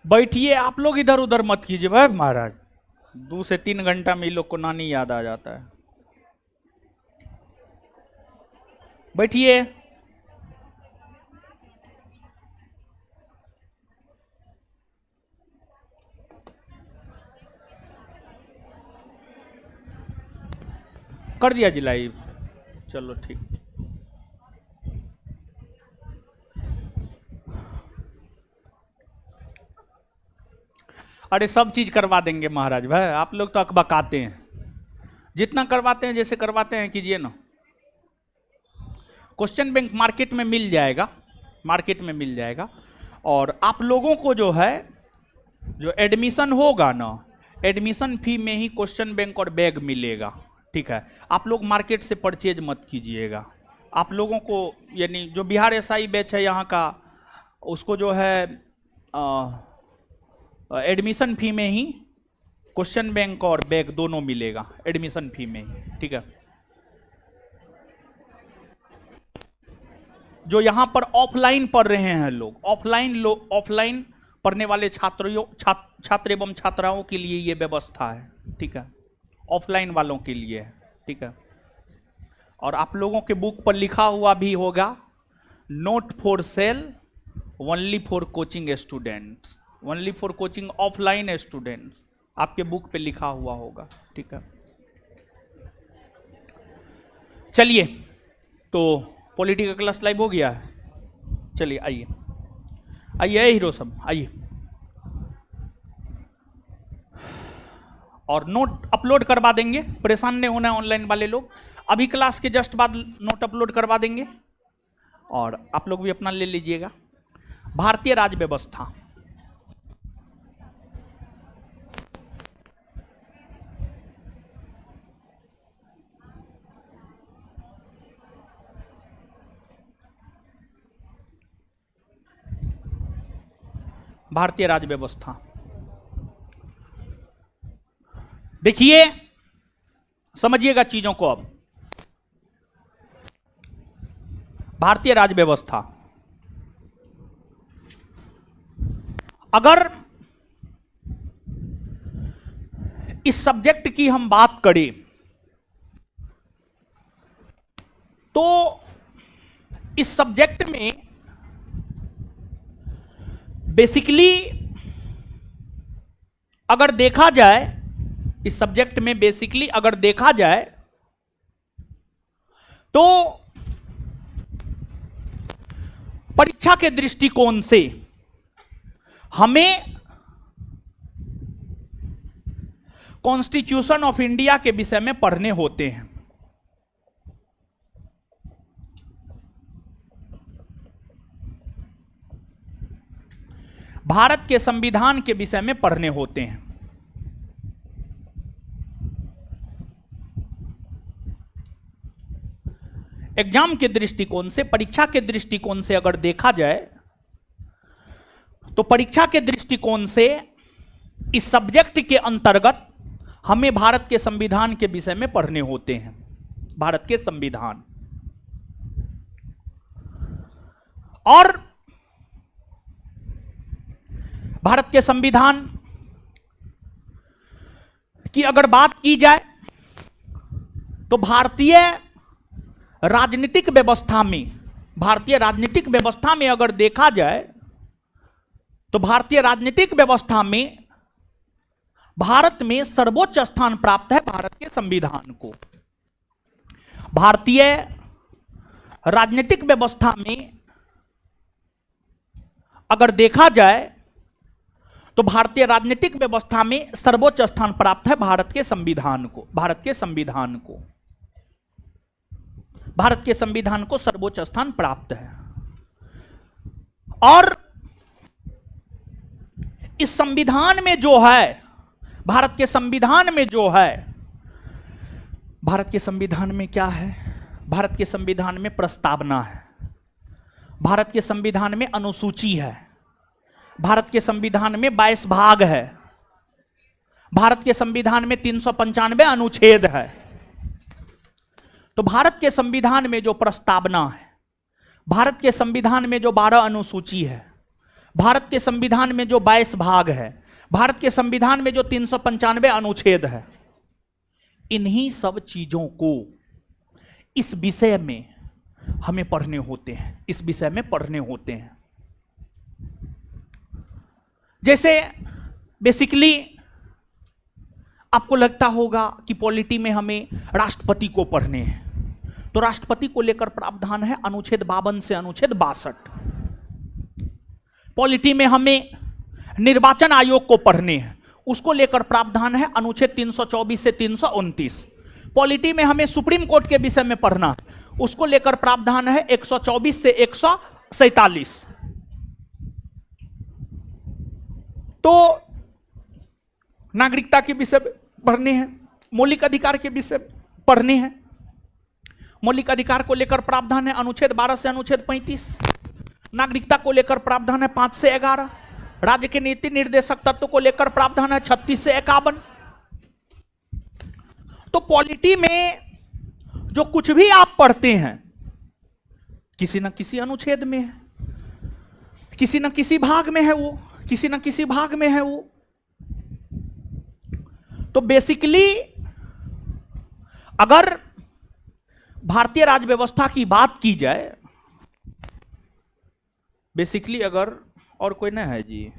बैठिए, आप लोग इधर उधर मत कीजिए भाई महाराज, 2 से 3 घंटा में ये लोग को नानी याद आ जाता है। बैठिए। कर दिया जी लाइव, चलो ठीक। अरे सब चीज करवा देंगे महाराज भाई, आप लोग तो अकबकाते हैं। जितना करवाते हैं, जैसे करवाते हैं कीजिए ना। क्वेश्चन बैंक मार्केट में मिल जाएगा, मार्केट में मिल जाएगा। और आप लोगों को जो है, जो एडमिशन होगा ना, एडमिशन फी में ही क्वेश्चन बैंक और बैग मिलेगा, ठीक है। आप लोग मार्केट से परचेज मत कीजिएगा। आप लोगों को यानी जो बिहार एसआई बैच है यहाँ का, उसको जो है एडमिशन फी में ही क्वेश्चन बैंक और बैग दोनों मिलेगा, एडमिशन फी में ही, ठीक है। जो यहां पर ऑफलाइन पढ़ रहे हैं लोग, ऑफलाइन पढ़ने वाले छात्र एवं छात्राओं के लिए ये व्यवस्था है, ठीक है। ऑफलाइन वालों के लिए है, ठीक है। और आप लोगों के बुक पर लिखा हुआ भी होगा, note for sale, only for coaching students, only for coaching offline students, आपके बुक पे लिखा हुआ होगा, ठीक है। चलिए, तो पॉलिटी का क्लास लाइव हो गया है। चलिए आइए आइए हीरो सब आइए, और नोट अपलोड करवा देंगे, परेशान नहीं होना ऑनलाइन वाले लोग। अभी क्लास के जस्ट बाद नोट अपलोड करवा देंगे, और आप लोग भी अपना ले लीजिएगा। भारतीय राज्य व्यवस्था, भारतीय राज्य व्यवस्था देखिए, समझिएगा चीजों को। अब भारतीय राज्य व्यवस्था, अगर इस सब्जेक्ट की हम बात करें तो इस सब्जेक्ट में बेसिकली अगर देखा जाए, इस सब्जेक्ट में बेसिकली अगर देखा जाए तो परीक्षा के दृष्टिकोण से हमें कॉन्स्टिट्यूशन ऑफ इंडिया के विषय में पढ़ने होते हैं। भारत के संविधान के विषय में पढ़ने होते हैं। एग्जाम के दृष्टिकोण से, परीक्षा के दृष्टिकोण से अगर देखा जाए तो परीक्षा के दृष्टिकोण से इस सब्जेक्ट के अंतर्गत हमें भारत के संविधान के विषय में पढ़ने होते हैं। भारत के संविधान, और भारत के संविधान की अगर बात की जाए तो भारतीय राजनीतिक व्यवस्था में, भारतीय राजनीतिक व्यवस्था में अगर देखा जाए तो भारतीय राजनीतिक व्यवस्था में भारत में सर्वोच्च स्थान प्राप्त है भारत के संविधान को। भारतीय राजनीतिक व्यवस्था में अगर देखा जाए तो भारतीय राजनीतिक व्यवस्था में सर्वोच्च स्थान प्राप्त है भारत के संविधान को। भारत के संविधान को, भारत के संविधान को सर्वोच्च स्थान प्राप्त है। और इस संविधान में जो है, भारत के संविधान में जो है, भारत के संविधान में क्या है? भारत के संविधान में प्रस्तावना है, भारत के संविधान में अनुसूची है, भारत के संविधान में 22 भाग है, भारत के संविधान में 395 अनुच्छेद है। तो भारत के संविधान में जो प्रस्तावना है, भारत के संविधान में जो 12 अनुसूची है, भारत के संविधान में जो 22 भाग है, भारत के संविधान में जो 395 अनुच्छेद है, इन्हीं सब चीजों को इस विषय में हमें पढ़ने होते हैं, इस विषय में पढ़ने होते हैं। जैसे बेसिकली आपको लगता होगा कि पॉलिटी में हमें राष्ट्रपति को पढ़ने हैं, तो राष्ट्रपति को लेकर प्रावधान है अनुच्छेद 52 से अनुच्छेद 62। पॉलिटी में हमें निर्वाचन आयोग को पढ़ने हैं, उसको लेकर प्रावधान है अनुच्छेद 324 से 329। पॉलिटी में हमें सुप्रीम कोर्ट के विषय में पढ़ना, उसको लेकर प्रावधान है 124 से 147। तो नागरिकता के विषय पढ़ने हैं, मौलिक अधिकार के विषय पढ़ने हैं। मौलिक अधिकार को लेकर प्रावधान है अनुच्छेद 12 से अनुच्छेद 35। नागरिकता को लेकर प्रावधान है 5 से 11। राज्य के नीति निर्देशक तत्व को लेकर प्रावधान है 36 से 51। तो पॉलिटी में जो कुछ भी आप पढ़ते हैं किसी न किसी अनुच्छेद में है, किसी न किसी भाग में है, वो किसी न किसी भाग में है वो। तो बेसिकली अगर भारतीय राज्य व्यवस्था की बात की जाए, बेसिकली अगर और कोई ना है जी,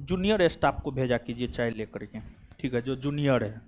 जूनियर स्टाफ को भेजा कीजिए चाय लेकर के, ठीक है, जो जूनियर है।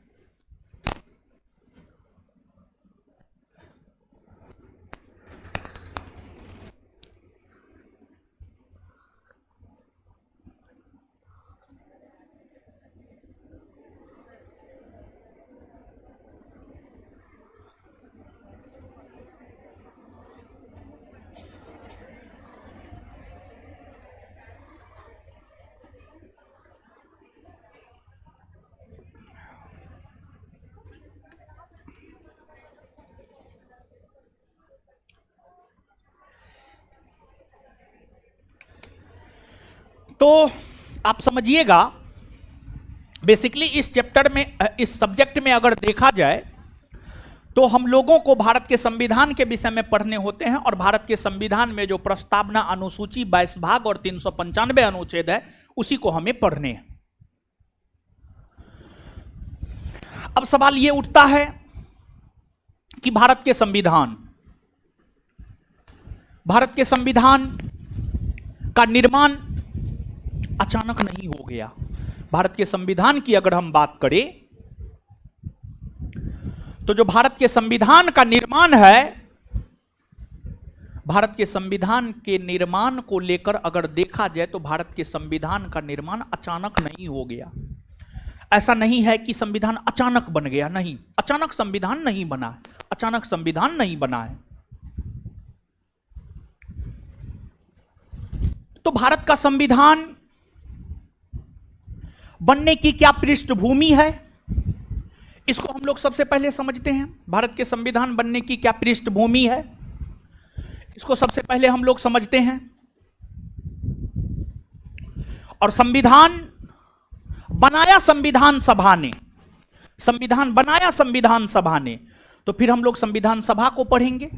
तो आप समझिएगा बेसिकली इस चैप्टर में, इस सब्जेक्ट में अगर देखा जाए तो हम लोगों को भारत के संविधान के विषय में पढ़ने होते हैं, और भारत के संविधान में जो प्रस्तावना अनुसूची 22 भाग और 395 अनुच्छेद है उसी को हमें पढ़ने हैं। अब सवाल यह उठता है कि भारत के संविधान का निर्माण अचानक नहीं हो गया। भारत के संविधान की अगर हम बात करें तो जो भारत के संविधान का निर्माण है, भारत के संविधान के निर्माण को लेकर अगर देखा जाए तो भारत के संविधान का निर्माण अचानक नहीं हो गया। ऐसा नहीं है कि संविधान अचानक बन गया, नहीं, अचानक संविधान नहीं बना है, अचानक संविधान नहीं बना है। तो भारत का संविधान बनने की क्या पृष्ठभूमि है, इसको हम लोग सबसे पहले समझते हैं। भारत के संविधान बनने की क्या पृष्ठभूमि है, इसको सबसे पहले हम लोग समझते हैं। और संविधान बनाया संविधान सभा ने, संविधान बनाया संविधान सभा ने, तो फिर हम लोग संविधान सभा को पढ़ेंगे।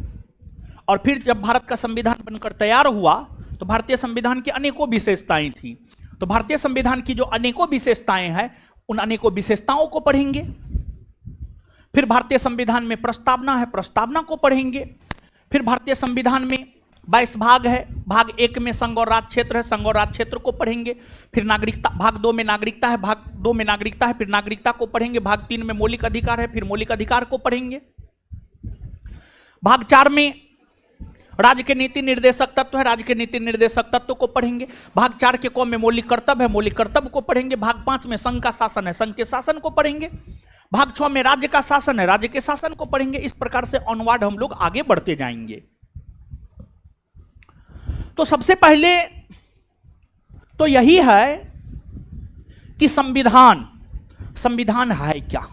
और फिर जब भारत का संविधान बनकर तैयार हुआ तो भारतीय संविधान की अनेकों विशेषताएं थी, तो भारतीय संविधान की जो अनेकों विशेषताएं हैं उन अनेकों विशेषताओं को पढ़ेंगे। फिर भारतीय संविधान में प्रस्तावना है, प्रस्तावना को पढ़ेंगे। फिर भारतीय संविधान में 22 भाग है, भाग 1 में संघ और राज्य क्षेत्र है, संघ और राज्य क्षेत्र को पढ़ेंगे। फिर नागरिकता, भाग 2 में नागरिकता है, भाग 2 में नागरिकता है, फिर नागरिकता को पढ़ेंगे। भाग 3 में मौलिक अधिकार है, फिर मौलिक अधिकार को पढ़ेंगे। भाग 4 में राज्य के नीति निर्देशक तत्व है, राज्य के नीति निर्देशक तत्व को पढ़ेंगे। भाग 4 के क में मौलिक कर्तव्य है, मौलिक कर्तव्य को पढ़ेंगे। भाग 5 में संघ का शासन है, संघ के शासन को पढ़ेंगे। भाग 6 में राज्य का शासन है, राज्य के शासन को पढ़ेंगे। इस प्रकार से ऑनवर्ड हम लोग आगे बढ़ते जाएंगे। तो सबसे पहले तो यही है कि संविधान है क्या,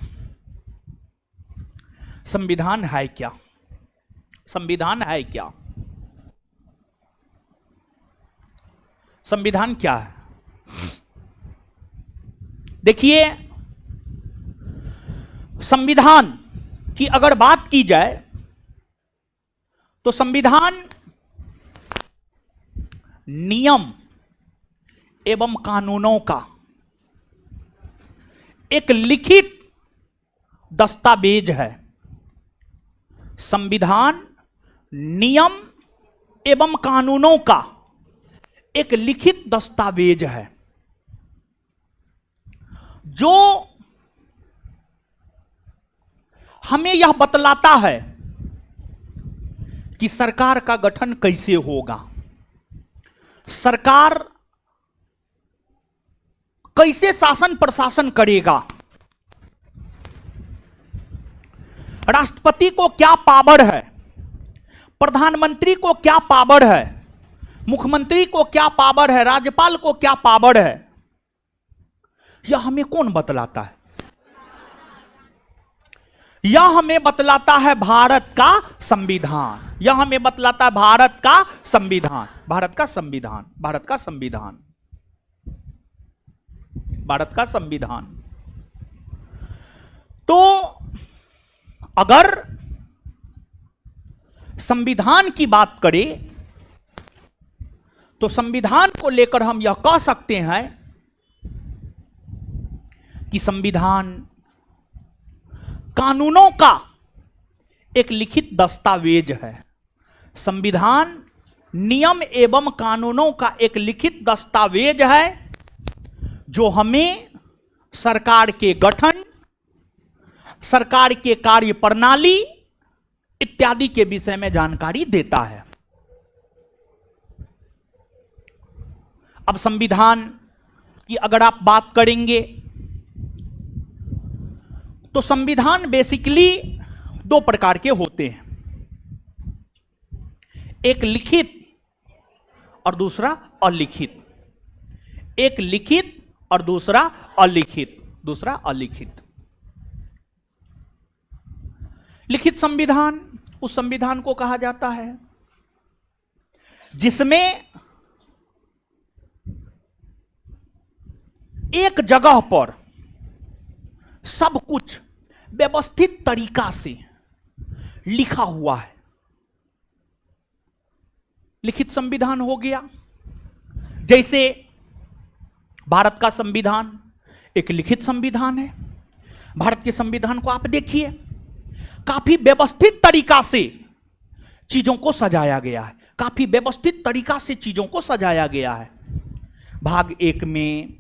संविधान है क्या, संविधान है क्या, संविधान क्या है। देखिए, संविधान की अगर बात की जाए तो संविधान नियम एवं कानूनों का एक लिखित दस्तावेज है। संविधान नियम एवं कानूनों का एक लिखित दस्तावेज है जो हमें यह बतलाता है कि सरकार का गठन कैसे होगा, सरकार कैसे शासन प्रशासन करेगा, राष्ट्रपति को क्या पावर है, प्रधानमंत्री को क्या पावर है, मुख्यमंत्री को क्या पावर है, राज्यपाल को क्या पावर है। यह हमें कौन बतलाता है? यह हमें बतलाता है भारत का संविधान। यह हमें बतलाता है भारत का संविधान, भारत का संविधान, भारत का संविधान, भारत का संविधान। तो अगर संविधान की बात करें तो संविधान को लेकर हम यह कह सकते हैं कि संविधान कानूनों का एक लिखित दस्तावेज है। संविधान नियम एवं कानूनों का एक लिखित दस्तावेज है जो हमें सरकार के गठन, सरकार के कार्य प्रणाली इत्यादि के विषय में जानकारी देता है। अब संविधान की अगर आप बात करेंगे तो संविधान बेसिकली दो प्रकार के होते हैं, एक लिखित और दूसरा अलिखित। एक लिखित और दूसरा अलिखित, दूसरा अलिखित। लिखित संविधान उस संविधान को कहा जाता है जिसमें एक जगह पर सब कुछ व्यवस्थित तरीका से लिखा हुआ है। लिखित संविधान हो गया, जैसे भारत का संविधान एक लिखित संविधान है। भारत के संविधान को आप देखिए, काफी व्यवस्थित तरीका से चीजों को सजाया गया है, काफी व्यवस्थित तरीका से चीजों को सजाया गया है। भाग 1 में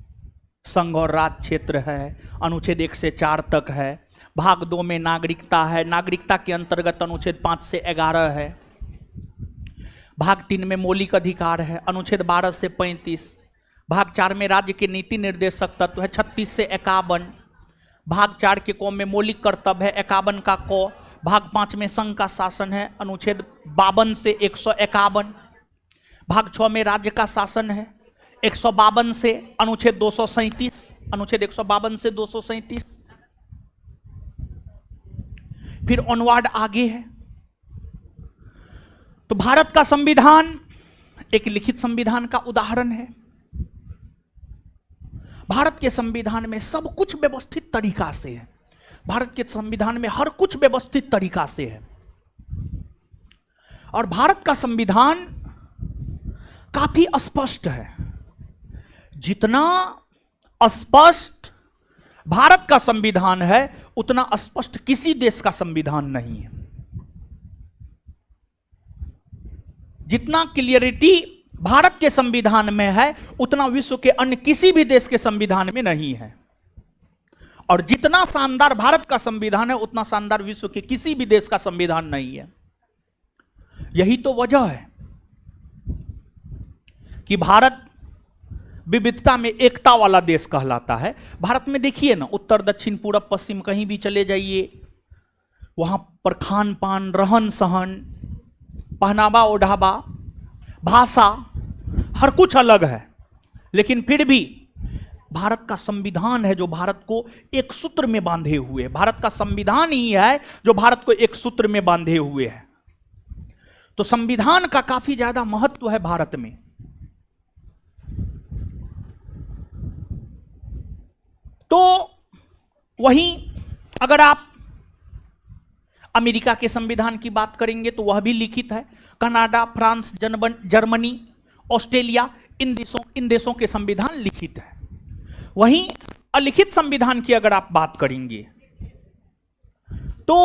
संघ और राज्य क्षेत्र है, अनुच्छेद 1 से 4 तक है। भाग 2 में नागरिकता है, नागरिकता के अंतर्गत अनुच्छेद 5 से 11 है। भाग 3 में मौलिक अधिकार है, अनुच्छेद 12 से 35। भाग 4 में राज्य के नीति निर्देशक तत्व है, 36 से 51। भाग 4 के क में मौलिक कर्तव्य है, 51 का क। भाग 5 में संघ का शासन है, अनुच्छेद 52 से 151। भाग 6 में राज्य का शासन है, 152 से अनुच्छेद 237, अनुच्छेद 152 से 237। फिर ऑनवर्ड आगे है। तो भारत का संविधान एक लिखित संविधान का उदाहरण है। भारत के संविधान में सब कुछ व्यवस्थित तरीका से है। भारत के संविधान में हर कुछ व्यवस्थित तरीका से है। और भारत का संविधान काफी स्पष्ट है। जितना स्पष्ट भारत का संविधान है उतना स्पष्ट किसी देश का संविधान नहीं है। जितना क्लियरिटी भारत के संविधान में है उतना विश्व के अन्य किसी भी देश के संविधान में नहीं है। और जितना शानदार भारत का संविधान है उतना शानदार विश्व के किसी भी देश का संविधान नहीं है। यही तो वजह है कि भारत विविधता में एकता वाला देश कहलाता है। भारत में देखिए ना, उत्तर दक्षिण पूरब पश्चिम कहीं भी चले जाइए, वहां पर खान पान, रहन सहन, पहनावा ओढ़ावा, भाषा, हर कुछ अलग है। लेकिन फिर भी भारत का संविधान है जो भारत को एक सूत्र में बांधे हुए है। भारत का संविधान ही है जो भारत को एक सूत्र में बांधे हुए है। तो संविधान का काफी ज्यादा महत्व है भारत में। तो वहीं अगर आप अमेरिका के संविधान की बात करेंगे तो वह भी लिखित है। कनाडा, फ्रांस, जर्मनी, ऑस्ट्रेलिया इन देशों के संविधान लिखित है। वहीं अलिखित संविधान की अगर आप बात करेंगे तो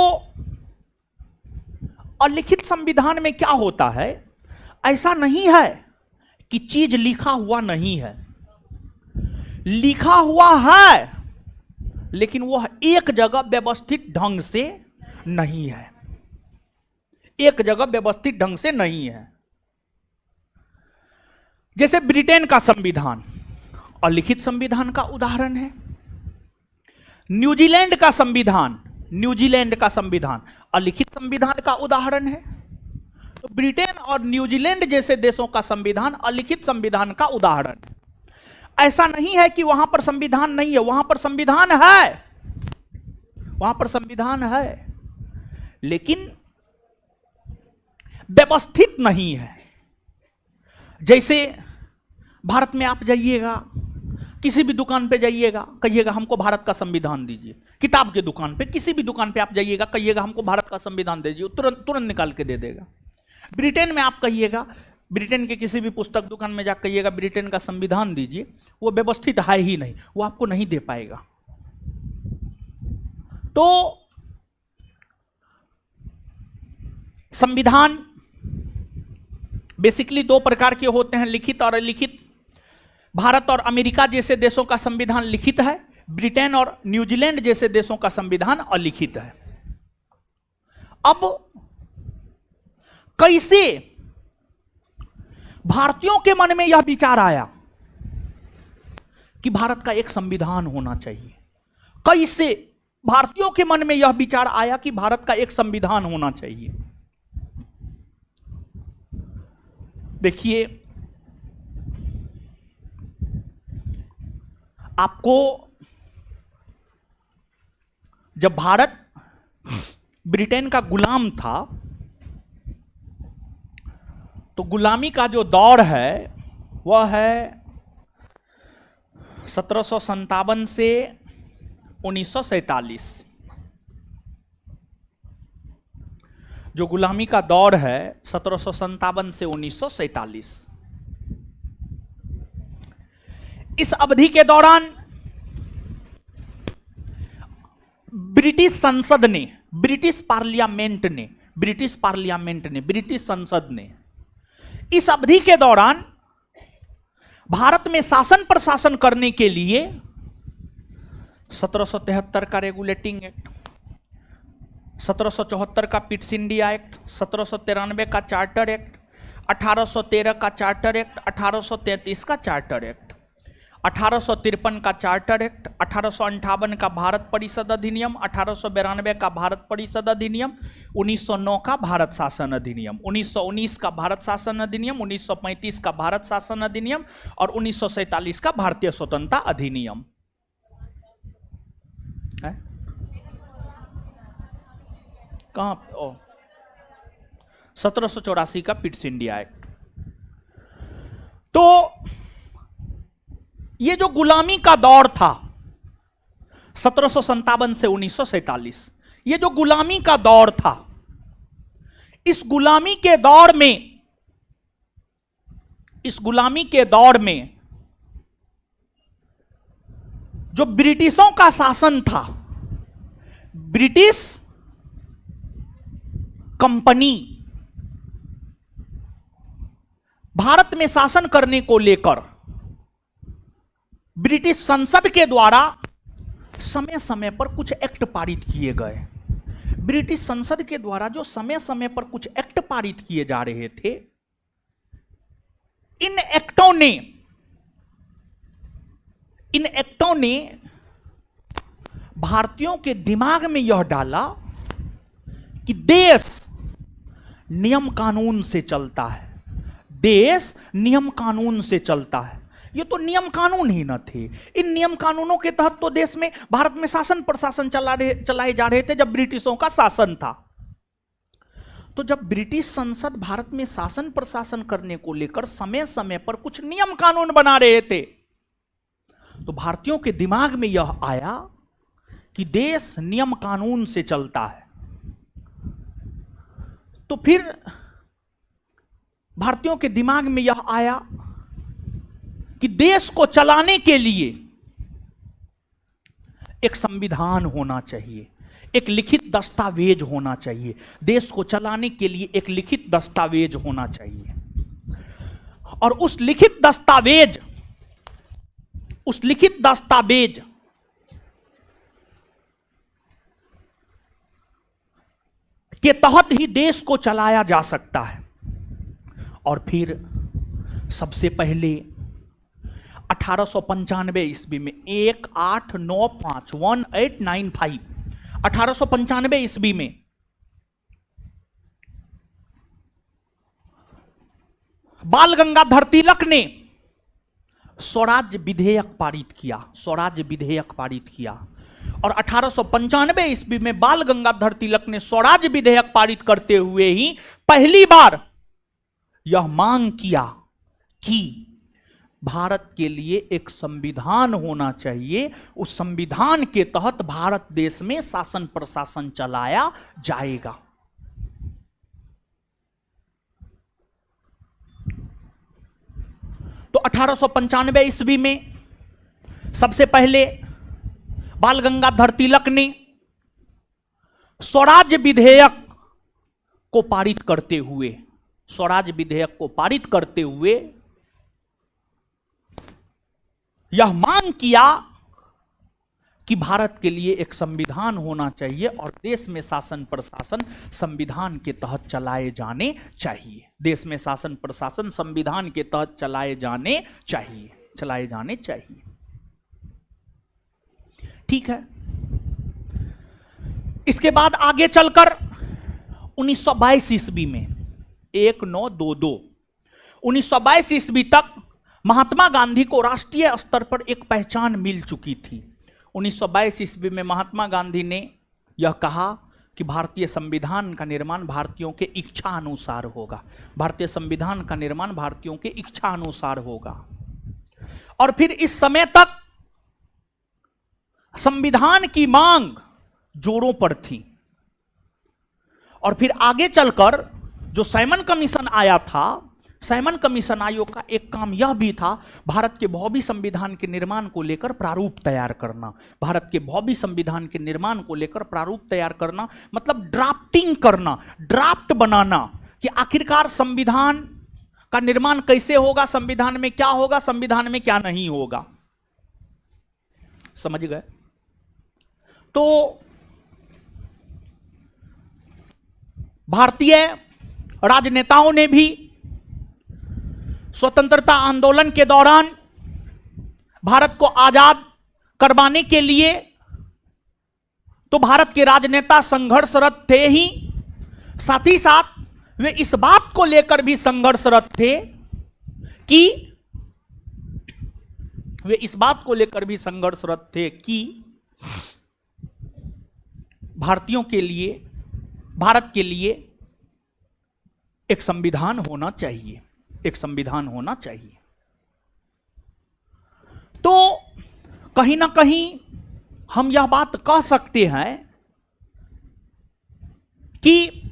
अलिखित संविधान में क्या होता है, ऐसा नहीं है कि चीज लिखा हुआ नहीं है, लिखा हुआ है लेकिन वह एक जगह व्यवस्थित ढंग से नहीं है, एक जगह व्यवस्थित ढंग से नहीं है। जैसे ब्रिटेन का संविधान अलिखित संविधान का उदाहरण है। न्यूजीलैंड का संविधान अलिखित संविधान का उदाहरण है। तो ब्रिटेन और न्यूजीलैंड जैसे देशों का संविधान अलिखित संविधान का उदाहरण है। ऐसा नहीं है कि वहां पर संविधान नहीं है, वहां पर संविधान है, वहां पर संविधान है लेकिन व्यवस्थित नहीं है। जैसे भारत में आप जाइएगा, किसी भी दुकान पे जाइएगा, कहिएगा हमको भारत का संविधान दीजिए। किताब के दुकान पे, किसी भी दुकान पे आप जाइएगा, कहिएगा हमको भारत का संविधान दीजिए, तुरंत निकाल के दे देगा। ब्रिटेन में आप कहिएगा, ब्रिटेन के किसी भी पुस्तक दुकान में जाकर कहिएगा ब्रिटेन का संविधान दीजिए, वो व्यवस्थित है ही नहीं, वो आपको नहीं दे पाएगा। तो संविधान बेसिकली दो प्रकार के होते हैं, लिखित और अलिखित। भारत और अमेरिका जैसे देशों का संविधान लिखित है, ब्रिटेन और न्यूजीलैंड जैसे देशों का संविधान अलिखित है। अब कैसे भारतीयों के मन में यह विचार आया कि भारत का एक संविधान होना चाहिए? कैसे भारतीयों के मन में यह विचार आया कि भारत का एक संविधान होना चाहिए? देखिए, आपको जब भारत ब्रिटेन का गुलाम था तो गुलामी का जो दौर है वह है 1757 से 1947। जो गुलामी का दौर है 1757 से 1947, इस अवधि के दौरान ब्रिटिश संसद ने, ब्रिटिश संसद ने इस अवधि के दौरान भारत में शासन प्रशासन करने के लिए 1773 का रेगुलेटिंग एक्ट, 1774 का पिट्स इंडिया एक्ट, 1793 का चार्टर एक्ट, 1813 का चार्टर एक्ट, 1833 का चार्टर एक्ट, 1853 का चार्टर एक्ट, 1858 का भारत परिषद अधिनियम, 1892 का भारत परिषद अधिनियम, 1909 का भारत शासन अधिनियम, 1919 का भारत शासन अधिनियम, 1935 का भारत शासन अधिनियम और 1947 का भारतीय स्वतंत्रता अधिनियम है। कहां? 1784 का पिट्स इंडिया एक्ट। तो ये जो गुलामी का दौर था 1757 से 1947, ये जो गुलामी का दौर था, इस गुलामी के दौर में जो ब्रिटिशों का शासन था, ब्रिटिश कंपनी भारत में शासन करने को लेकर ब्रिटिश संसद के द्वारा समय समय पर कुछ एक्ट पारित किए गए। ब्रिटिश संसद के द्वारा जो समय समय पर कुछ एक्ट पारित किए जा रहे थे, इन एक्टों ने भारतीयों के दिमाग में यह डाला कि देश नियम कानून से चलता है, देश नियम कानून से चलता है। ये तो नियम कानून ही न थे। इन नियम कानूनों के तहत तो देश में, भारत में शासन प्रशासन चलाए जा रहे थे जब ब्रिटिशों का शासन था। तो जब ब्रिटिश संसद भारत में शासन प्रशासन करने को लेकर समय समय पर कुछ नियम कानून बना रहे थे, तो भारतीयों के दिमाग में यह आया कि देश नियम कानून से चलता है। तो फिर भारतीयों के दिमाग में यह आया कि देश को चलाने के लिए एक संविधान होना चाहिए, एक लिखित दस्तावेज होना चाहिए। देश को चलाने के लिए एक लिखित दस्तावेज होना चाहिए, और उस लिखित दस्तावेज के तहत ही देश को चलाया जा सकता है। और फिर सबसे पहले 1895 ईस्वी में 1895 ईस्वी में बाल गंगाधर तिलक ने स्वराज्य विधेयक पारित किया। और 1895 ईस्वी में बाल गंगाधर तिलक ने स्वराज्य विधेयक पारित करते हुए ही पहली बार यह मांग किया कि भारत के लिए एक संविधान होना चाहिए, उस संविधान के तहत भारत देश में शासन प्रशासन चलाया जाएगा। तो 1895 ईस्वी में सबसे पहले बाल गंगाधर तिलक ने स्वराज्य विधेयक को पारित करते हुए यह मांग किया कि भारत के लिए एक संविधान होना चाहिए और देश में शासन प्रशासन संविधान के तहत चलाए जाने चाहिए। देश में शासन प्रशासन संविधान के तहत चलाए जाने चाहिए। ठीक है। इसके बाद आगे चलकर 1922 ईस्वी में 1922 ईस्वी तक महात्मा गांधी को राष्ट्रीय स्तर पर एक पहचान मिल चुकी थी। 1922 ईस्वी में महात्मा गांधी ने यह कहा कि भारतीय संविधान का निर्माण भारतीयों के इच्छा अनुसार होगा। भारतीय संविधान का निर्माण भारतीयों के इच्छा अनुसार होगा। और फिर इस समय तक संविधान की मांग जोरों पर थी। और फिर आगे चलकर जो साइमन कमीशन आया था, साइमन कमीशन आयोग का एक काम यह भी था भारत के भौतिक संविधान के निर्माण को लेकर प्रारूप तैयार करना। भारत के भौतिक संविधान के निर्माण को लेकर प्रारूप तैयार करना मतलब ड्राफ्टिंग करना, ड्राफ्ट बनाना कि आखिरकार संविधान का निर्माण कैसे होगा, संविधान में क्या होगा, संविधान में क्या नहीं होगा। समझ गए? तो भारतीय राजनेताओं ने भी स्वतंत्रता आंदोलन के दौरान भारत को आजाद करवाने के लिए तो भारत के राजनेता संघर्षरत थे ही, साथ ही साथ वे इस बात को लेकर भी संघर्षरत थे कि भारतीयों के लिए, भारत के लिए एक संविधान होना चाहिए, एक संविधान होना चाहिए। तो कहीं ना कहीं हम यह बात कह सकते हैं कि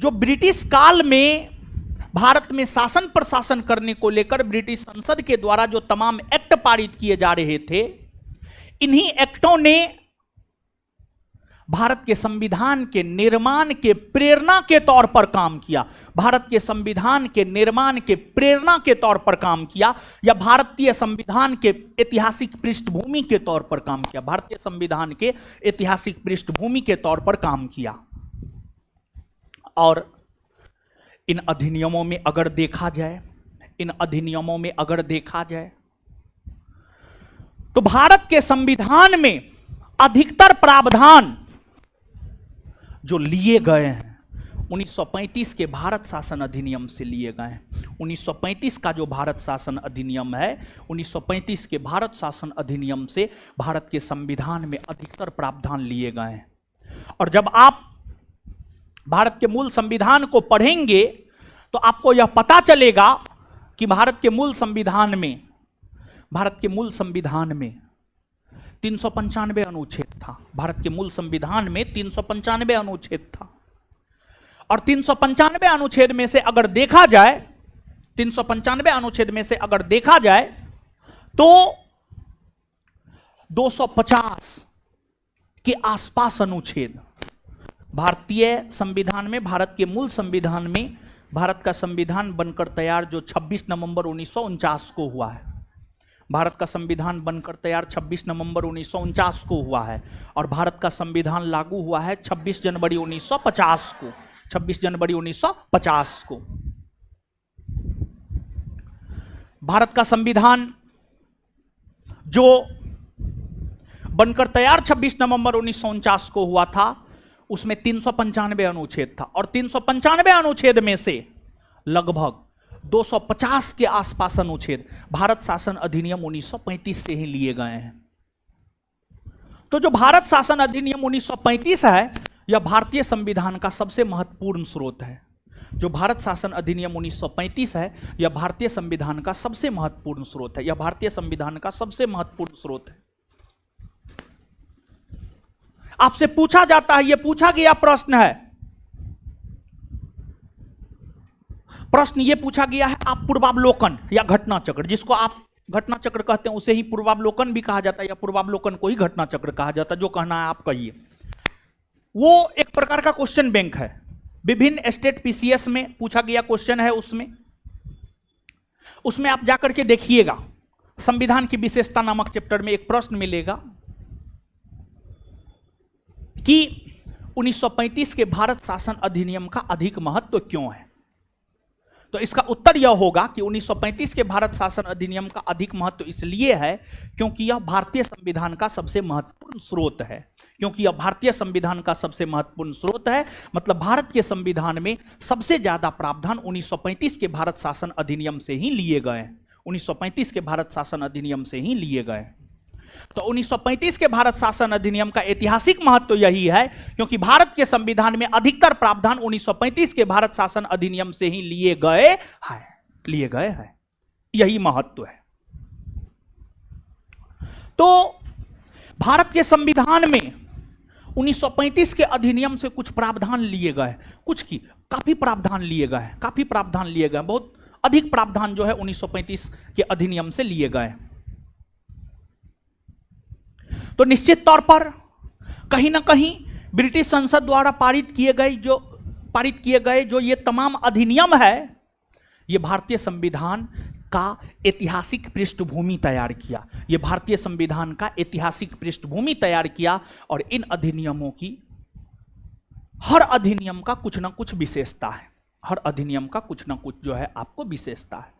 जो ब्रिटिश काल में भारत में शासन प्रशासन करने को लेकर ब्रिटिश संसद के द्वारा जो तमाम एक्ट पारित किए जा रहे थे, इन्हीं एक्टों ने भारत के संविधान के निर्माण के प्रेरणा के तौर पर काम किया। भारत के संविधान के निर्माण के प्रेरणा के तौर पर काम किया, या भारतीय संविधान के ऐतिहासिक पृष्ठभूमि के तौर पर काम किया। भारतीय संविधान के ऐतिहासिक पृष्ठभूमि के तौर पर काम किया। और इन अधिनियमों में अगर देखा जाए, तो भारत के संविधान में अधिकतर प्रावधान जो लिए गए हैं 1935 के भारत शासन अधिनियम से लिए गए हैं। 1935 का जो भारत शासन अधिनियम है, 1935 के भारत शासन अधिनियम से भारत के संविधान में अधिकतर प्रावधान लिए गए हैं। और जब आप भारत के मूल संविधान को पढ़ेंगे तो आपको यह पता चलेगा कि भारत के मूल संविधान में 395 अनुच्छेद था। भारत के मूल संविधान में 395 अनुच्छेद था। और 395 अनुच्छेद में से अगर देखा जाए, 395 अनुच्छेद में से अगर देखा जाए तो 250 के आसपास अनुच्छेद भारतीय संविधान में, भारत के मूल संविधान में, भारत का संविधान बनकर तैयार जो 26 नवंबर 1949 को हुआ है, भारत का संविधान बनकर तैयार 26 नवंबर 1949 को हुआ है और भारत का संविधान लागू हुआ है 26 जनवरी 1950 को, 26 जनवरी 1950 को। भारत का संविधान जो बनकर तैयार 26 नवंबर 1949 को हुआ था उसमें 395 अनुच्छेद था और 395 अनुच्छेद में से लगभग 250 के आसपास अनुच्छेद भारत शासन अधिनियम 1935 से ही लिए गए हैं। तो जो भारत शासन अधिनियम 1935 है यह भारतीय संविधान का सबसे महत्वपूर्ण स्रोत है। जो भारत शासन अधिनियम 1935 है यह भारतीय संविधान का सबसे महत्वपूर्ण स्रोत है, यह भारतीय संविधान का सबसे महत्वपूर्ण स्रोत है। आपसे पूछा जाता है, यह पूछा गया प्रश्न है, प्रश्न यह पूछा गया है आप पूर्वावलोकन या घटना चक्र, जिसको आप घटना चक्र कहते हैं उसे ही पूर्वावलोकन भी कहा जाता है या पूर्वावलोकन को ही घटना चक्र कहा जाता है, जो कहना है आप कहिए। वो एक प्रकार का क्वेश्चन बैंक है, विभिन्न स्टेट पीसीएस में पूछा गया क्वेश्चन है। उसमें आप जाकर के देखिएगा, संविधान की विशेषता नामक चैप्टर में एक प्रश्न मिलेगा कि 1935 के भारत शासन अधिनियम का अधिक महत्व क्यों है। तो इसका उत्तर यह होगा कि 1935 के भारत शासन अधिनियम का अधिक महत्व इसलिए है क्योंकि यह भारतीय संविधान का सबसे महत्वपूर्ण स्रोत है, क्योंकि यह भारतीय संविधान का सबसे महत्वपूर्ण स्रोत है। मतलब भारत के संविधान में सबसे ज्यादा प्रावधान 1935 के भारत शासन अधिनियम से ही लिए गए हैं, 1935 के भारत शासन अधिनियम से ही लिए गए। तो 1935 के भारत शासन अधिनियम का ऐतिहासिक महत्व यही है क्योंकि भारत के संविधान में अधिकतर प्रावधान 1935 के भारत शासन अधिनियम से ही लिए गए हैं, यही महत्व है। तो भारत के संविधान में 1935 के अधिनियम से कुछ प्रावधान लिए गए, काफी प्रावधान लिए गए, बहुत अधिक प्रावधान जो है 1935 के अधिनियम से लिए गए। तो निश्चित तौर पर कहीं ना कहीं ब्रिटिश संसद द्वारा पारित किए गए जो ये तमाम अधिनियम है, ये भारतीय संविधान का ऐतिहासिक पृष्ठभूमि तैयार किया, ये भारतीय संविधान का ऐतिहासिक पृष्ठभूमि तैयार किया। और इन अधिनियमों की हर अधिनियम का कुछ ना कुछ विशेषता है, हर अधिनियम का कुछ ना कुछ जो है आपको विशेषता है।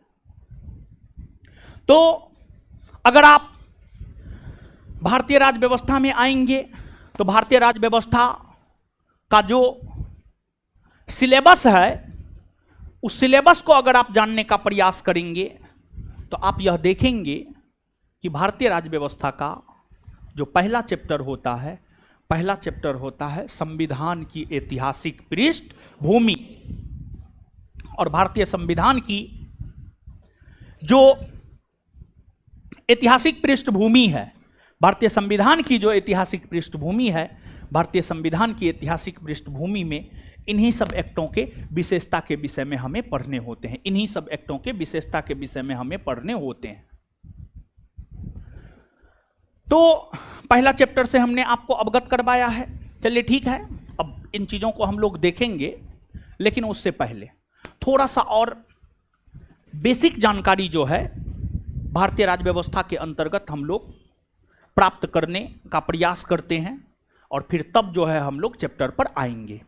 तो अगर आप भारतीय राज्य व्यवस्था में आएंगे तो भारतीय राज्य व्यवस्था का जो सिलेबस है उस सिलेबस को अगर आप जानने का प्रयास करेंगे तो आप यह देखेंगे कि भारतीय राज्य व्यवस्था का जो पहला चैप्टर होता है संविधान की ऐतिहासिक पृष्ठभूमि। और भारतीय संविधान की जो ऐतिहासिक पृष्ठभूमि है, भारतीय संविधान की जो ऐतिहासिक पृष्ठभूमि है, भारतीय संविधान की ऐतिहासिक पृष्ठभूमि में इन्हीं सब एक्टों के विशेषता के विषय में हमें पढ़ने होते हैं, इन्हीं सब एक्टों के विशेषता के विषय में हमें पढ़ने होते हैं। तो पहला चैप्टर से हमने आपको अवगत करवाया है, चलिए ठीक है, अब इन चीजों को हम लोग देखेंगे, लेकिन उससे पहले थोड़ा सा और बेसिक जानकारी जो है भारतीय राज्य व्यवस्था के अंतर्गत हम लोग प्राप्त करने का प्रयास करते हैं और फिर तब जो है हम लोग चैप्टर पर आएंगे।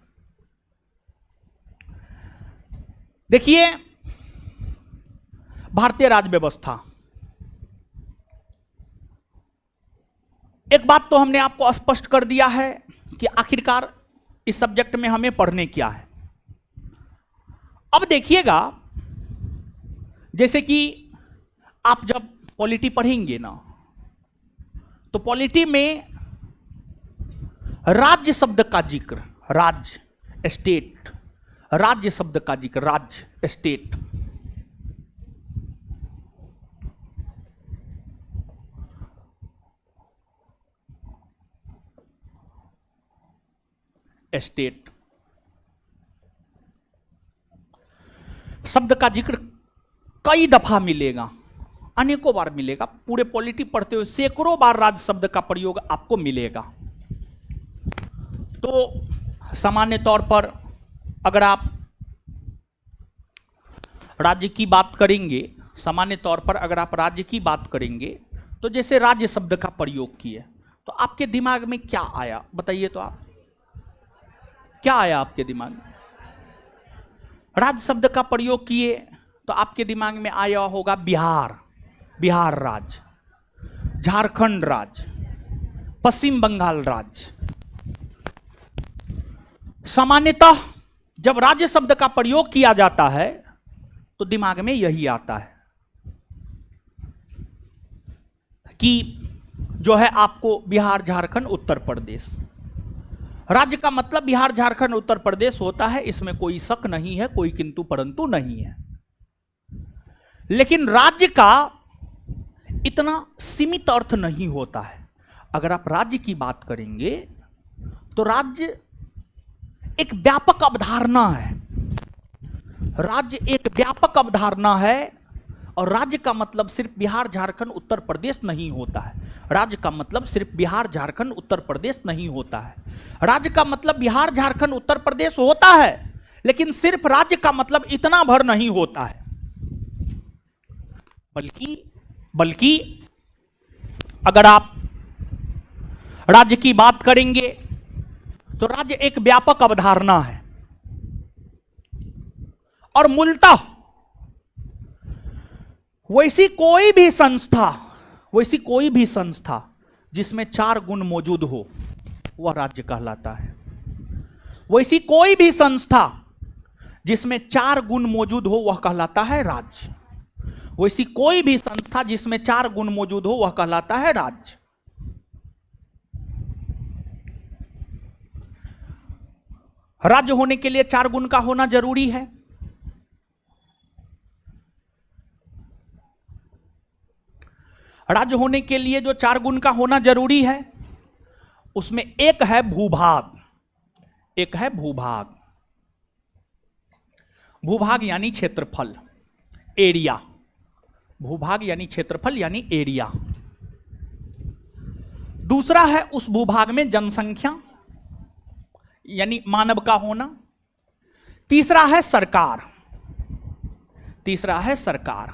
देखिए, भारतीय राज्य व्यवस्था, एक बात तो हमने आपको स्पष्ट कर दिया है कि आखिरकार इस सब्जेक्ट में हमें पढ़ने क्या है। अब देखिएगा, जैसे कि आप जब पॉलिटी पढ़ेंगे ना, तो पॉलिटी में राज्य शब्द का जिक्र, राज्य स्टेट, राज्य शब्द का जिक्र, राज्य स्टेट, शब्द का जिक्र कई दफा मिलेगा, अनेकों बार मिलेगा। पूरे पॉलिटी पढ़ते हुए सैकड़ों बार राज शब्द का प्रयोग आपको मिलेगा। तो सामान्य तौर पर अगर आप राज्य की बात करेंगे, सामान्य तौर पर अगर आप राज्य की बात करेंगे तो जैसे राज्य शब्द का प्रयोग किए तो आपके दिमाग में क्या आया बताइए? तो आप क्या आया आपके दिमाग में? राज्य शब्द का प्रयोग किए तो आपके दिमाग में आया होगा बिहार, बिहार राज्य, झारखंड राज्य, पश्चिम बंगाल राज्य। सामान्यतः जब राज्य शब्द का प्रयोग किया जाता है तो दिमाग में यही आता है कि जो है आपको बिहार, झारखंड, उत्तर प्रदेश। राज्य का मतलब बिहार, झारखंड, उत्तर प्रदेश होता है, इसमें कोई शक नहीं है, कोई किंतु परंतु नहीं है। लेकिन राज्य का इतना सीमित अर्थ नहीं होता है। अगर आप राज्य की बात करेंगे तो राज्य एक व्यापक अवधारणा है। राज्य एक व्यापक अवधारणा है और राज्य का मतलब सिर्फ बिहार, झारखंड, उत्तर प्रदेश नहीं होता है। राज्य का मतलब सिर्फ बिहार, झारखंड, उत्तर प्रदेश नहीं होता है। राज्य का मतलब बिहार, झारखंड, उत्तर प्रदेश होता है, लेकिन सिर्फ राज्य का मतलब इतना भर नहीं होता है, बल्कि अगर आप राज्य की बात करेंगे तो राज्य एक व्यापक अवधारणा है और मूलतः वैसी कोई भी संस्था जिसमें 4 गुण मौजूद हो वह राज्य कहलाता है। वैसी कोई भी संस्था जिसमें 4 गुण मौजूद हो वह कहलाता है राज्य। वैसी कोई भी संस्था जिसमें 4 गुण मौजूद हो वह कहलाता है राज्य। राज्य होने के लिए 4 गुण का होना जरूरी है। राज्य होने के लिए जो 4 गुण का होना जरूरी है उसमें एक है भूभाग। एक है भूभाग। भूभाग यानी क्षेत्रफल, एरिया। भूभाग यानी क्षेत्रफल यानी एरिया। दूसरा है उस भूभाग में जनसंख्या यानी मानव का होना। तीसरा है सरकार। तीसरा है सरकार।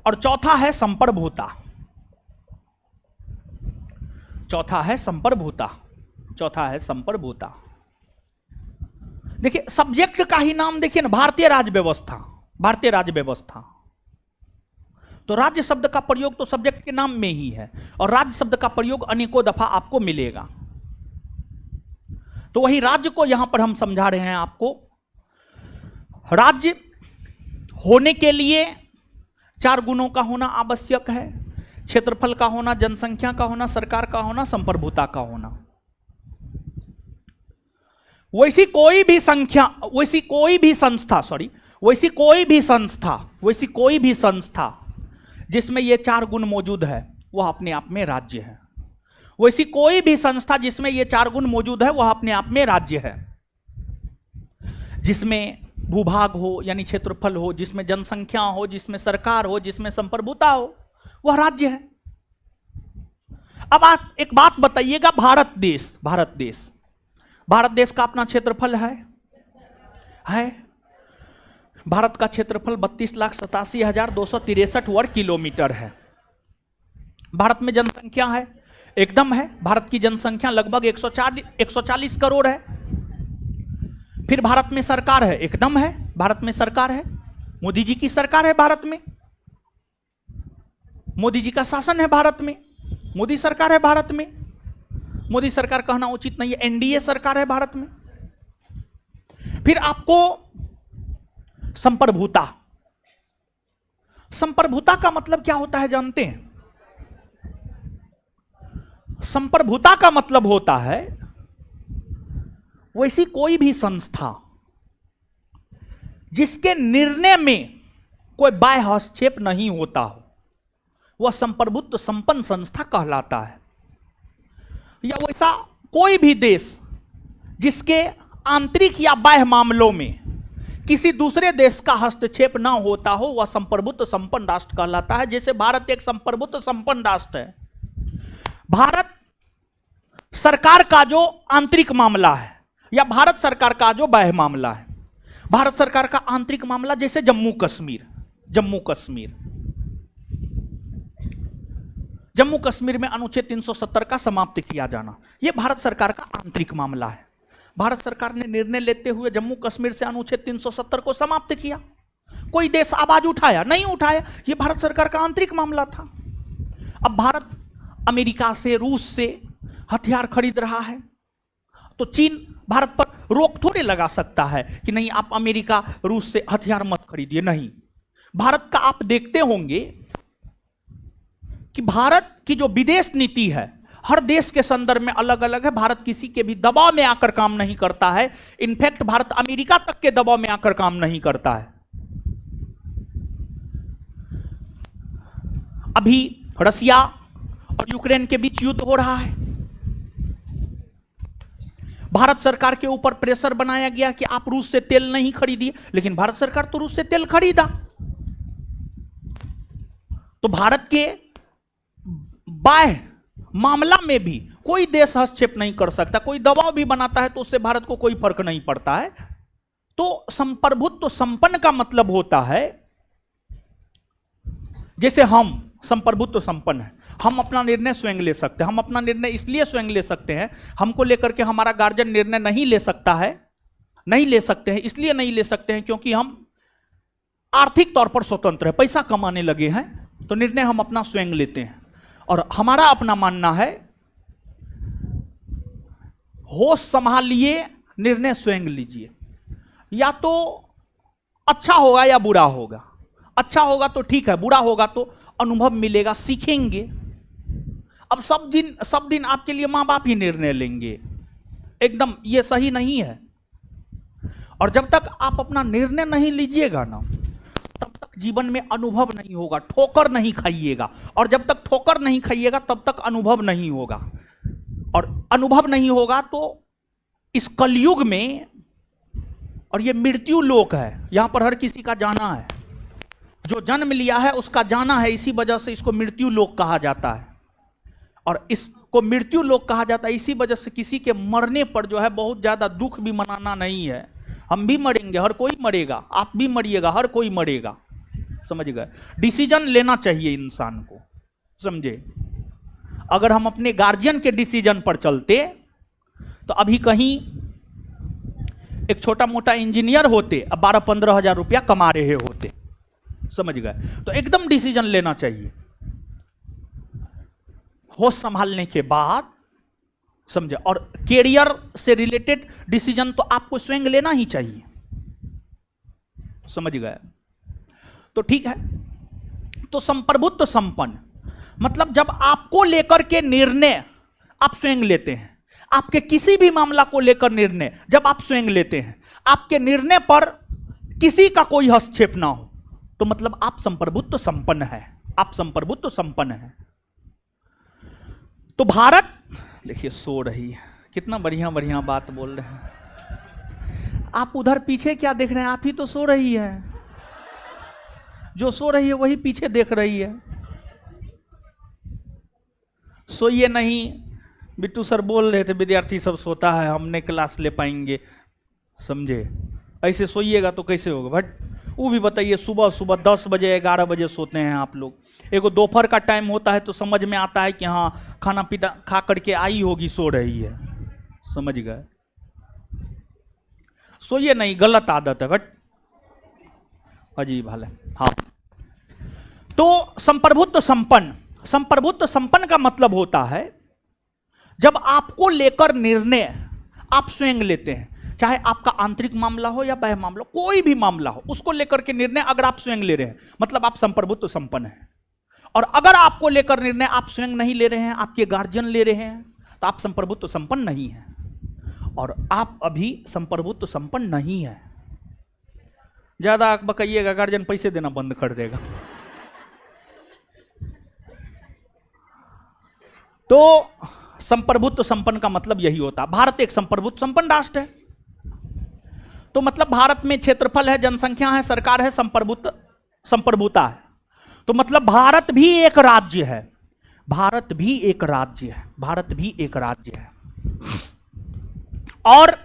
और चौथा है संप्रभुता। चौथा है संप्रभुता। चौथा है संप्रभुता। देखिए सब्जेक्ट का ही नाम देखिए ना, भारतीय राज्य व्यवस्था। भारतीय राज्य व्यवस्था तो राज्य शब्द का प्रयोग तो सब्जेक्ट के नाम में ही है और राज्य शब्द का प्रयोग अनेकों दफा आपको मिलेगा। तो वही राज्य को यहां पर हम समझा रहे हैं आपको। राज्य होने के लिए 4 गुणों का होना आवश्यक है। क्षेत्रफल का होना, जनसंख्या का होना, सरकार का होना, संप्रभुता का होना। वैसी कोई भी संस्था जिसमें ये 4 गुण मौजूद है वह अपने आप में राज्य है। वैसी कोई भी संस्था जिसमें ये 4 गुण मौजूद है वह अपने आप में राज्य है। जिसमें भूभाग हो यानी क्षेत्रफल हो, जिसमें जनसंख्या हो, जिसमें सरकार हो, जिसमें संप्रभुता हो, वह राज्य है। अब आप एक बात बताइएगा, भारत देश का अपना क्षेत्रफल है? भारत का क्षेत्रफल 32,87,263 वर्ग किलोमीटर है। भारत में जनसंख्या है? एकदम है। भारत की जनसंख्या लगभग 140 करोड़ है। फिर भारत में सरकार है? एकदम है, भारत में सरकार है। मोदी जी की सरकार है भारत में। मोदी जी का शासन है भारत में। मोदी सरकार है भारत में। मोदी सरकार कहना उचित नहीं है, एनडीए सरकार है भारत में। फिर आपको संप्रभुता का मतलब क्या होता है जानते हैं? संप्रभुता का मतलब होता है वैसी कोई भी संस्था जिसके निर्णय में कोई बाह्य हस्तक्षेप नहीं होता हो वह संप्रभुत्व संपन्न संस्था कहलाता है। या वैसा कोई भी देश जिसके आंतरिक या बाह्य मामलों में किसी दूसरे देश का हस्तक्षेप ना होता हो वह संप्रभुत्व संपन्न राष्ट्र कहलाता है। जैसे भारत एक संप्रभुत्व संपन्न राष्ट्र है। भारत सरकार का जो आंतरिक मामला है या भारत सरकार का जो बाह्य मामला है, भारत सरकार का आंतरिक मामला जैसे जम्मू कश्मीर में अनुच्छेद 370 का समाप्त किया जाना, यह भारत सरकार का आंतरिक मामला है। भारत सरकार ने निर्णय लेते हुए जम्मू कश्मीर से अनुच्छेद 370 को समाप्त किया। कोई देश आवाज उठाया? नहीं उठाया। यह भारत सरकार का आंतरिक मामला था। अब भारत अमेरिका से, रूस से हथियार खरीद रहा है, तो चीन भारत पर रोक थोड़े लगा सकता है कि नहीं आप अमेरिका रूस से हथियार मत खरीदिए। नहीं, भारत का आप देखते होंगे कि भारत की जो विदेश नीति है हर देश के संदर्भ में अलग अलग है। भारत किसी के भी दबाव में आकर काम नहीं करता है। इनफैक्ट भारत अमेरिका तक के दबाव में आकर काम नहीं करता है। अभी रसिया और यूक्रेन के बीच युद्ध हो रहा है। भारत सरकार के ऊपर प्रेशर बनाया गया कि आप रूस से तेल नहीं खरीदिए, लेकिन भारत सरकार तो रूस से तेल खरीदा। तो भारत के बाह्य मामला में भी कोई देश हस्तक्षेप नहीं कर सकता। कोई दबाव भी बनाता है तो उससे भारत को कोई फर्क नहीं पड़ता है। तो संप्रभुत्व संपन्न का मतलब होता है, जैसे हम संप्रभुत्व संपन्न है, हम अपना निर्णय स्वयं ले सकते हैं। हम अपना निर्णय इसलिए स्वयं ले सकते हैं, हमको लेकर के हमारा गार्जियन निर्णय नहीं ले सकता है। नहीं ले सकते हैं, इसलिए नहीं ले सकते हैं क्योंकि हम आर्थिक तौर पर स्वतंत्र है, पैसा कमाने लगे हैं, तो निर्णय हम अपना स्वयं लेते हैं। और हमारा अपना मानना है, होश संभालिए, निर्णय स्वयं लीजिए। या तो अच्छा होगा या बुरा होगा। अच्छा होगा तो ठीक है, बुरा होगा तो अनुभव मिलेगा, सीखेंगे। अब सब दिन आपके लिए मां बाप ही निर्णय लेंगे, एकदम ये सही नहीं है। और जब तक आप अपना निर्णय नहीं लीजिएगा ना, तब तक जीवन में अनुभव नहीं होगा, ठोकर नहीं खाइएगा। और जब तक ठोकर नहीं खाइएगा तब तक अनुभव नहीं होगा। और अनुभव नहीं होगा तो इस कलयुग में, और ये मृत्यु लोक है, यहां पर हर किसी का जाना है। जो जन्म लिया है उसका जाना है, इसी वजह से इसको मृत्यु लोक कहा जाता है। और इसको मृत्यु लोक कहा जाता है इसी वजह से किसी के मरने पर जो है बहुत ज्यादा दुख भी मनाना नहीं है। हम भी मरेंगे, हर कोई मरेगा, आप भी मरिएगा, हर कोई मरेगा, समझ गए। डिसीजन लेना चाहिए इंसान को, समझे। अगर हम अपने गार्जियन के डिसीजन पर चलते तो अभी कहीं एक छोटा मोटा इंजीनियर होते, अब 12-15 हजार रुपया कमा रहे होते, समझ गए। तो एकदम डिसीजन लेना चाहिए, होश संभालने के बाद, समझे। और कैरियर से रिलेटेड डिसीजन तो आपको स्वयं लेना ही चाहिए, समझ गए। तो ठीक है, तो संप्रभुत्व संपन्न मतलब जब आपको लेकर के निर्णय आप स्वयं लेते हैं, आपके किसी भी मामला को लेकर निर्णय जब आप स्वयं लेते हैं, आपके निर्णय पर किसी का कोई हस्तक्षेप ना हो, तो मतलब आप संप्रभुत्व संपन्न है, आप संप्रभुत्व संपन्न है। तो भारत देखिए सो रही है, कितना बढ़िया बढ़िया बात बोल रहे हैं। आप उधर पीछे क्या देख रहे हैं? आप ही तो सो रही है, जो सो रही है वही पीछे देख रही है। सोइए नहीं, बिट्टू सर बोल रहे थे विद्यार्थी सब सोता है, हमने क्लास ले पाएंगे, समझे। ऐसे सोइएगा तो कैसे होगा बट। वो भी बताइए, सुबह सुबह 10 बजे 11 बजे सोते हैं आप लोग। एगो दोपहर का टाइम होता है तो समझ में आता है कि हाँ खाना पीना खा करके आई होगी, सो रही है, समझ गए। सोइए नहीं, गलत आदत है बट, अजीब हाल है। हाँ, तो संप्रभुत्व संपन्न, संप्रभुत्व संपन्न का मतलब होता है जब आपको लेकर निर्णय आप स्वयं लेते हैं, चाहे आपका आंतरिक मामला हो या बाह्य मामला, कोई भी मामला हो, उसको लेकर के निर्णय अगर आप स्वयं ले रहे हैं, मतलब आप संप्रभुत्व संपन्न हैं। और अगर आपको लेकर निर्णय आप स्वयं नहीं ले रहे हैं, आपके गार्जियन ले रहे हैं, तो आप संप्रभुत्व संपन्न नहीं हैं। और आप अभी संप्रभुत्व संपन्न नहीं है। ज्यादा बकाइएगा, गार्जियन पैसे देना बंद कर देगा। तो संप्रभुत्व संपन्न का मतलब यही होता है। भारत एक संप्रभुत्व संपन्न राष्ट्र है। तो मतलब भारत में क्षेत्रफल है, जनसंख्या है, सरकार है, संप्रभुता है। तो मतलब भारत भी एक राज्य है, भारत भी एक राज्य है, भारत भी एक राज्य है। और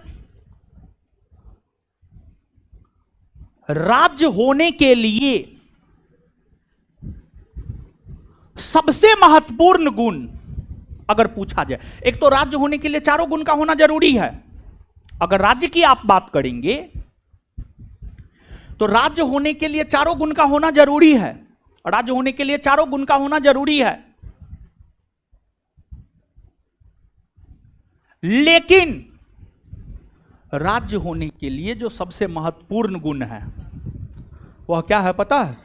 राज्य होने के लिए सबसे महत्वपूर्ण गुण अगर पूछा जाए, एक तो राज्य होने के लिए चारों गुण का होना जरूरी है। अगर राज्य की आप बात करेंगे तो राज्य होने के लिए चारों गुण का होना जरूरी है, राज्य होने के लिए चारों गुण का होना जरूरी है। लेकिन राज्य होने के लिए जो सबसे महत्वपूर्ण गुण है वह क्या है पता है?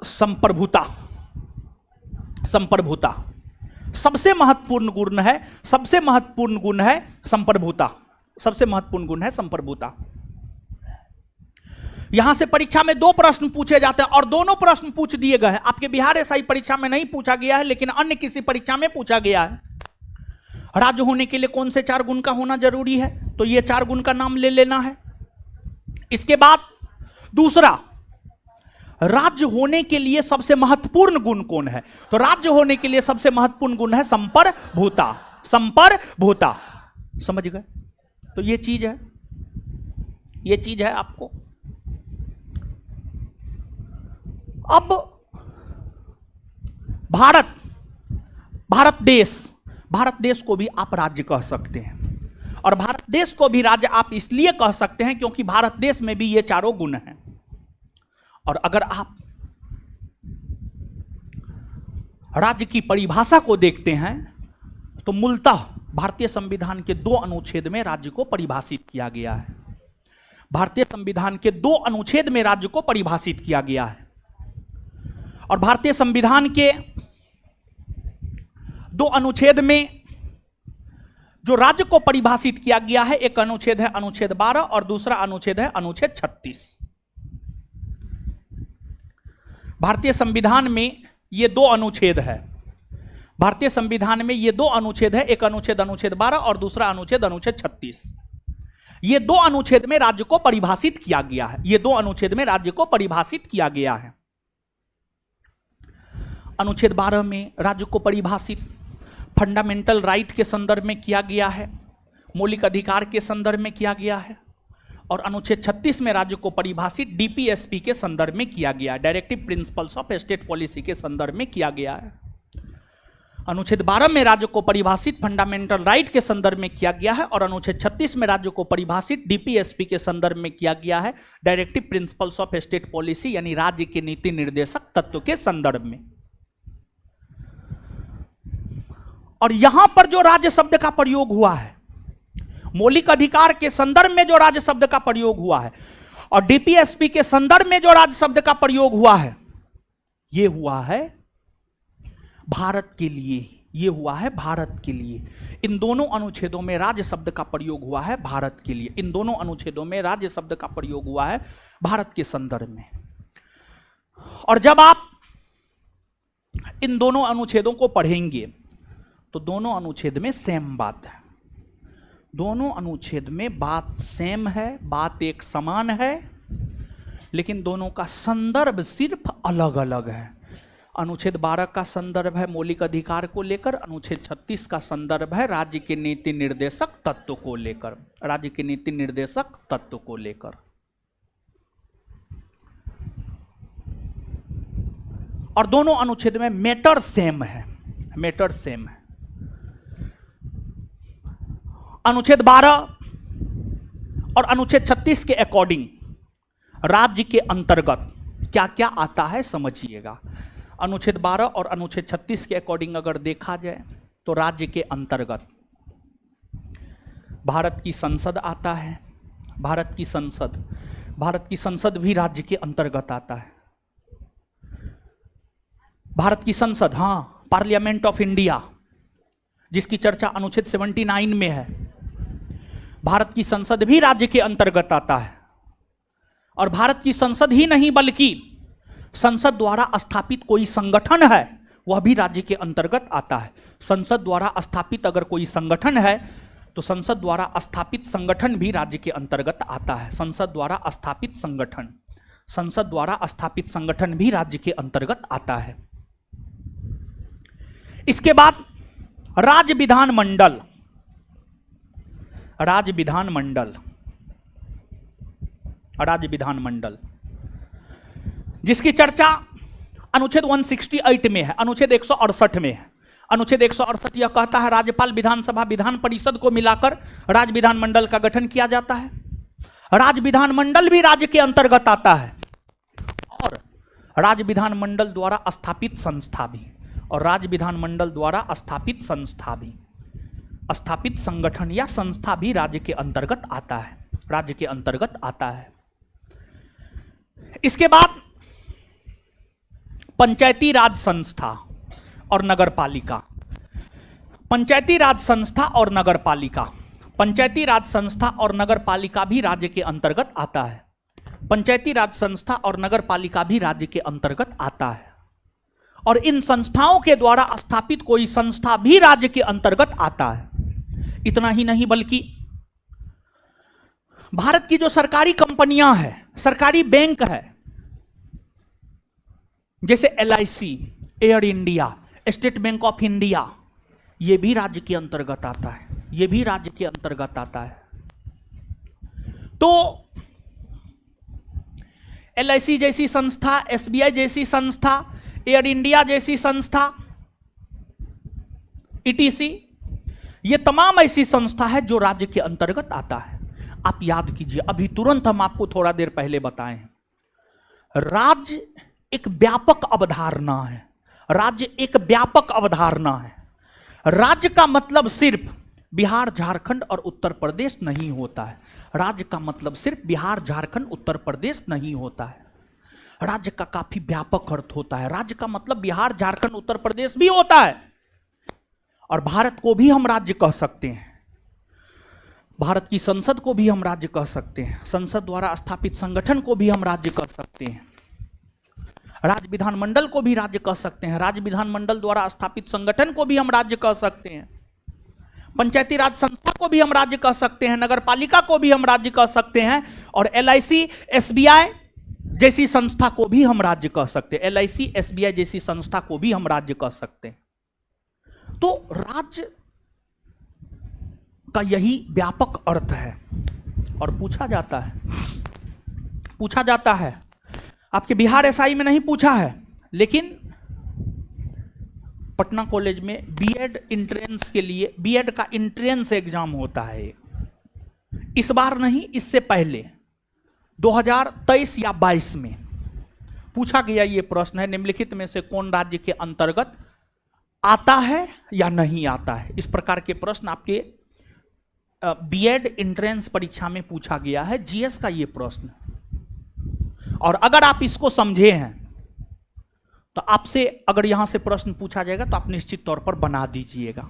संप्रभुता। संप्रभुता सबसे महत्वपूर्ण गुण है, सबसे महत्वपूर्ण गुण है संप्रभुता, सबसे महत्वपूर्ण गुण है संप्रभुता। यहां से परीक्षा में 2 प्रश्न पूछे जाते हैं और दोनों प्रश्न पूछ दिए गए हैं। आपके बिहार एसआई परीक्षा में नहीं पूछा गया है, लेकिन अन्य किसी परीक्षा में पूछा गया है। राज्य होने के लिए कौन से 4 गुण का होना जरूरी है, तो ये 4 गुण का नाम ले लेना है। इसके बाद दूसरा, राज्य होने के लिए सबसे महत्वपूर्ण गुण कौन है, तो राज्य होने के लिए सबसे महत्वपूर्ण गुण है संप्रभुता। संप्रभुता समझ गए? तो ये चीज है, ये चीज है आपको। अब भारत देश को भी आप राज्य कह सकते हैं, और भारत देश को भी राज्य आप इसलिए कह सकते हैं क्योंकि भारत देश में भी ये चारों गुण हैं। और अगर आप राज्य की परिभाषा को देखते हैं तो मूलतः भारतीय संविधान के 2 अनुच्छेद में राज्य को परिभाषित किया गया है। भारतीय संविधान के 2 अनुच्छेद में राज्य को परिभाषित किया गया है। और भारतीय संविधान के 2 अनुच्छेद में जो राज्य को परिभाषित किया गया है, एक अनुच्छेद है अनुच्छेद 12 और दूसरा अनुच्छेद है अनुच्छेद 36। भारतीय संविधान में ये 2 अनुच्छेद है, भारतीय संविधान में ये 2 अनुच्छेद है, एक अनुच्छेद अनुच्छेद 12 और दूसरा अनुच्छेद अनुच्छेद 36। ये 2 अनुच्छेद में राज्य को परिभाषित किया गया है, ये 2 अनुच्छेद में राज्य को परिभाषित किया गया है। अनुच्छेद 12 में राज्य को परिभाषित फंडामेंटल राइट के संदर्भ में किया गया है, मौलिक अधिकार के संदर्भ में किया गया है। और अनुच्छेद 36 में राज्य को परिभाषित डीपीएसपी के संदर्भ में किया गया है, directive principles of state policy के संदर्भ में किया गया है। अनुच्छेद 12 में राज्य को परिभाषित फंडामेंटल राइट के संदर्भ में किया गया है, और अनुच्छेद 36 में राज्य को परिभाषित डीपीएसपी के संदर्भ में किया गया है, directive principles of state policy यानी राज्य के नीति निर्देशक तत्व के संदर्भ में। और यहां पर जो राज्य शब्द का प्रयोग हुआ है, मौलिक अधिकार के संदर्भ में जो राज्य शब्द का प्रयोग हुआ है और डीपीएसपी के संदर्भ में जो राज्य शब्द का प्रयोग हुआ है, यह हुआ है भारत के लिए, यह हुआ है भारत के लिए। इन दोनों अनुच्छेदों में राज्य शब्द का प्रयोग हुआ है भारत के लिए, इन दोनों अनुच्छेदों में राज्य शब्द का प्रयोग हुआ है भारत के संदर्भ में। और जब आप इन दोनों अनुच्छेदों को पढ़ेंगे तो दोनों अनुच्छेद में सेम बात है, दोनों अनुच्छेद में बात सेम है, बात एक समान है, लेकिन दोनों का संदर्भ सिर्फ अलग अलग है। अनुच्छेद 12 का संदर्भ है मौलिक अधिकार को लेकर, अनुच्छेद 36 का संदर्भ है राज्य के नीति निर्देशक तत्व को लेकर, राज्य के नीति निर्देशक तत्व को लेकर। और दोनों अनुच्छेद में मैटर सेम है, मैटर सेम है। अनुच्छेद 12 और अनुच्छेद 36 के अकॉर्डिंग राज्य के अंतर्गत क्या क्या आता है समझिएगा। अनुच्छेद 12 और अनुच्छेद 36 के अकॉर्डिंग अगर देखा जाए तो राज्य के अंतर्गत भारत की संसद आता है, भारत की संसद भी राज्य के अंतर्गत आता है। भारत की संसद, हाँ, पार्लियामेंट ऑफ इंडिया, जिसकी चर्चा अनुच्छेद 79 में है, भारत की संसद भी राज्य के अंतर्गत आता है। और भारत की संसद ही नहीं बल्कि संसद द्वारा स्थापित कोई संगठन है वह भी राज्य के अंतर्गत आता है। संसद द्वारा स्थापित अगर कोई संगठन है तो संसद द्वारा स्थापित संगठन भी राज्य के अंतर्गत आता है। संसद द्वारा स्थापित संगठन, संसद द्वारा स्थापित संगठन भी राज्य के अंतर्गत आता है। इसके बाद राज्य विधानमंडल, राज्य विधानमंडल, राज्य विधानमंडल जिसकी चर्चा अनुच्छेद 168 में है, अनुच्छेद 168 में है। अनुच्छेद 168 यह कहता है राज्यपाल, विधानसभा, विधान परिषद को मिलाकर राज्य विधानमंडल का गठन किया जाता है। राज्य विधानमंडल भी राज्य के अंतर्गत आता है और राज्य विधानमंडल द्वारा स्थापित संस्था भी, और राज्य विधानमंडल द्वारा स्थापित संस्था भी, स्थापित संगठन या संस्था भी राज्य के अंतर्गत आता है, राज्य के अंतर्गत आता है। इसके बाद पंचायती राज संस्था और नगरपालिका, पंचायती राज संस्था और नगरपालिका, पंचायती राज संस्था और नगरपालिका भी राज्य के अंतर्गत आता है। पंचायती राज संस्था और नगरपालिका भी राज्य के अंतर्गत आता है और इन संस्थाओं के द्वारा स्थापित कोई संस्था भी राज्य के अंतर्गत आता है। इतना ही नहीं बल्कि भारत की जो सरकारी कंपनियां हैं, सरकारी बैंक है, जैसे LIC, air India, state bank of India, ये भी राज्य के अंतर्गत आता है, ये भी राज्य के अंतर्गत आता है। तो LIC जैसी संस्था, SBI जैसी संस्था, एयर इंडिया जैसी संस्था, ETC, ये तमाम ऐसी संस्था है जो राज्य के अंतर्गत आता है। आप याद कीजिए, अभी तुरंत हम आपको थोड़ा देर पहले बताए हैं, राज्य एक व्यापक अवधारणा है। राज्य एक व्यापक अवधारणा है। राज्य का मतलब सिर्फ बिहार, झारखंड और उत्तर प्रदेश नहीं होता है। राज्य का मतलब सिर्फ बिहार, झारखंड, उत्तर प्रदेश नहीं होता है। राज्य का काफी व्यापक अर्थ होता है। राज्य का मतलब बिहार, झारखंड, उत्तर प्रदेश भी होता है और भारत को भी हम राज्य कह सकते हैं। भारत की संसद को भी हम राज्य कह सकते हैं। संसद द्वारा स्थापित संगठन को भी हम राज्य कह सकते हैं। राज्य विधानमंडल को भी राज्य कह सकते हैं। राज्य विधानमंडल द्वारा स्थापित संगठन को भी हम राज्य कह सकते हैं। पंचायती राज संस्था को भी हम राज्य कह सकते हैं। नगरपालिका को भी हम राज्य कह सकते हैं और LIC, SBI जैसी संस्था को भी हम राज्य कह सकते हैं। LIC, SBI जैसी संस्था को भी हम राज्य कह सकते हैं। तो राज्य का यही व्यापक अर्थ है। और पूछा जाता है, आपके बिहार SI में नहीं पूछा है, लेकिन पटना कॉलेज में B.Ed इंट्रेंस के लिए, B.Ed का इंट्रेंस एग्जाम होता है। इस बार नहीं, इससे पहले 2023 या 22 में पूछा गया ये प्रश्न है, निम्नलिखित में से कौन राज्य के अंतर्गत आता है या नहीं आता है। इस प्रकार के प्रश्न आपके B.Ed इंट्रेंस परीक्षा में पूछा गया है, GS का ये प्रश्न। और अगर आप इसको समझे हैं तो आपसे अगर यहां से प्रश्न पूछा जाएगा तो आप निश्चित तौर पर बना दीजिएगा,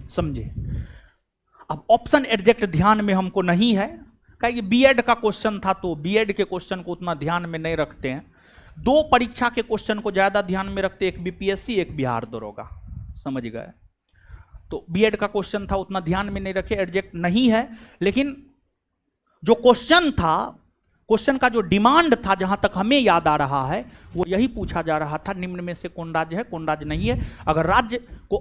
समझे। अब ऑप्शन एग्जैक्ट ध्यान में हमको नहीं है, क्योंकि B.Ed का क्वेश्चन था तो B.Ed के क्वेश्चन को उतना ध्यान में नहीं रखते हैं। दो परीक्षा के क्वेश्चन को ज्यादा ध्यान में रखते, एक BPSC, एक बिहार दरोगा, समझ गए। तो B.Ed का क्वेश्चन था, उतना ध्यान में नहीं रखे, एग्जैक्ट नहीं है। लेकिन जो क्वेश्चन था, क्वेश्चन का जो डिमांड था, जहां तक हमें याद आ रहा है, वो यही पूछा जा रहा था, निम्न में से कौन राज्य है, कौन राज्य नहीं है। अगर राज्य को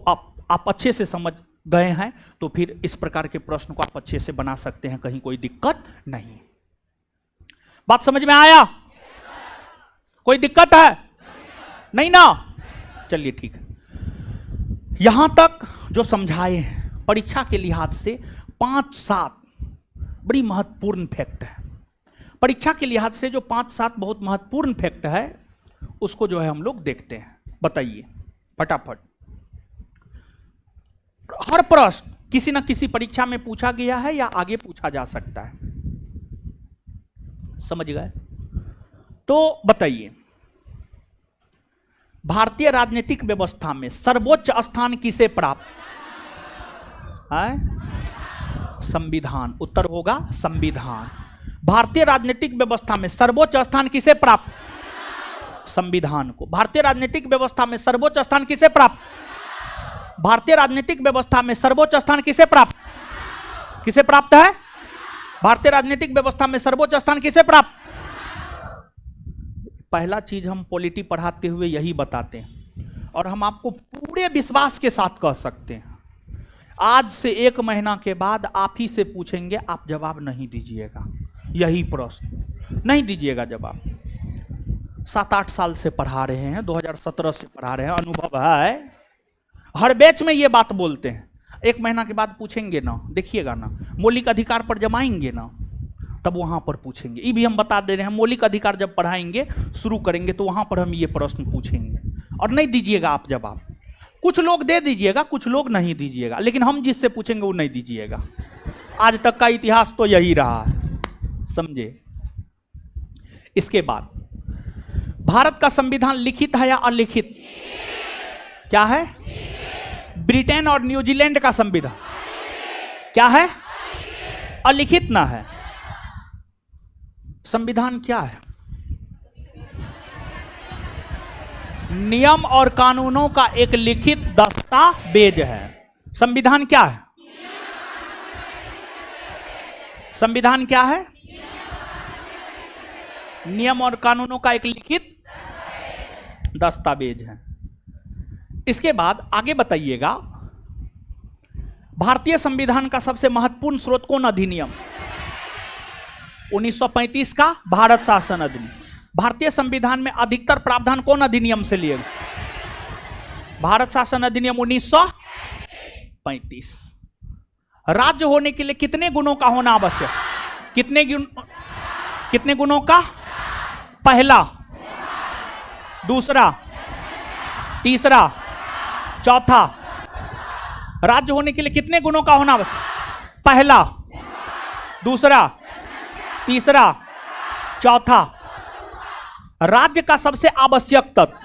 आप अच्छे से समझ गए हैं तो फिर इस प्रकार के प्रश्न को आप अच्छे से बना सकते हैं, कहीं कोई दिक्कत नहीं। बात समझ में आया? कोई दिक्कत है? नहीं ना? चलिए ठीक है। यहां तक जो समझाए हैं, परीक्षा के लिहाज से 5-7 बड़ी महत्वपूर्ण फैक्ट है। परीक्षा के लिहाज से जो 5-7 बहुत महत्वपूर्ण फैक्ट है, उसको जो है हम लोग देखते हैं। बताइए फटाफट। हर प्रश्न किसी न किसी परीक्षा में पूछा गया है या आगे पूछा जा सकता है, समझ गए? तो बताइए, भारतीय राजनीतिक व्यवस्था में सर्वोच्च स्थान किसे प्राप्त है? संविधान। उत्तर होगा संविधान। भारतीय राजनीतिक व्यवस्था में सर्वोच्च स्थान किसे प्राप्त? संविधान को। भारतीय राजनीतिक व्यवस्था में सर्वोच्च स्थान किसे प्राप्त? भारतीय राजनीतिक व्यवस्था में सर्वोच्च स्थान किसे प्राप्त? किसे प्राप्त है? भारतीय राजनीतिक व्यवस्था में सर्वोच्च स्थान किसे प्राप्त? पहला चीज हम पॉलिटी पढ़ाते हुए यही बताते हैं और हम आपको पूरे विश्वास के साथ कह सकते हैं, आज से 1 महीना के बाद आप ही से पूछेंगे, आप जवाब नहीं दीजिएगा, यही प्रश्न नहीं दीजिएगा जवाब। 7-8 साल से पढ़ा रहे हैं, 2017 से पढ़ा रहे हैं, अनुभव है, हर बैच में ये बात बोलते हैं। 1 महीना के बाद पूछेंगे ना, देखिएगा ना, मौलिक अधिकार पर जमाएंगे ना, तब वहां पर पूछेंगे। ये भी हम बता दे रहे हैं, मौलिक अधिकार जब पढ़ाएंगे, शुरू करेंगे, तो वहां पर हम ये प्रश्न पूछेंगे और नहीं दीजिएगा आप जवाब। कुछ लोग दे दीजिएगा, कुछ लोग नहीं दीजिएगा, लेकिन हम जिससे पूछेंगे वो नहीं दीजिएगा। आज तक का इतिहास तो यही रहा है, समझे। इसके बाद भारत का संविधान लिखित है या अलिखित? क्या है? ब्रिटेन और न्यूजीलैंड का संविधान क्या है? अलिखित ना है। संविधान क्या है? नियम और कानूनों का एक लिखित दस्तावेज है। संविधान क्या है? संविधान क्या है? नियम और कानूनों का एक लिखित दस्तावेज है। इसके बाद आगे बताइएगा, भारतीय संविधान का सबसे महत्वपूर्ण स्रोत कौन अधिनियम? 1935 का भारत शासन अधिनियम। भारतीय संविधान में अधिकतर प्रावधान कौन अधिनियम से लिए गए? भारत शासन अधिनियम 1935। राज्य होने के लिए कितने गुणों का होना आवश्यक? कितने गुणों का? पहला, दूसरा, तीसरा, चौथा। राज्य होने के लिए कितने गुणों का होना आवश्यक? पहला, दूसरा, तीसरा, चौथा। राज्य का सबसे आवश्यक तत्व,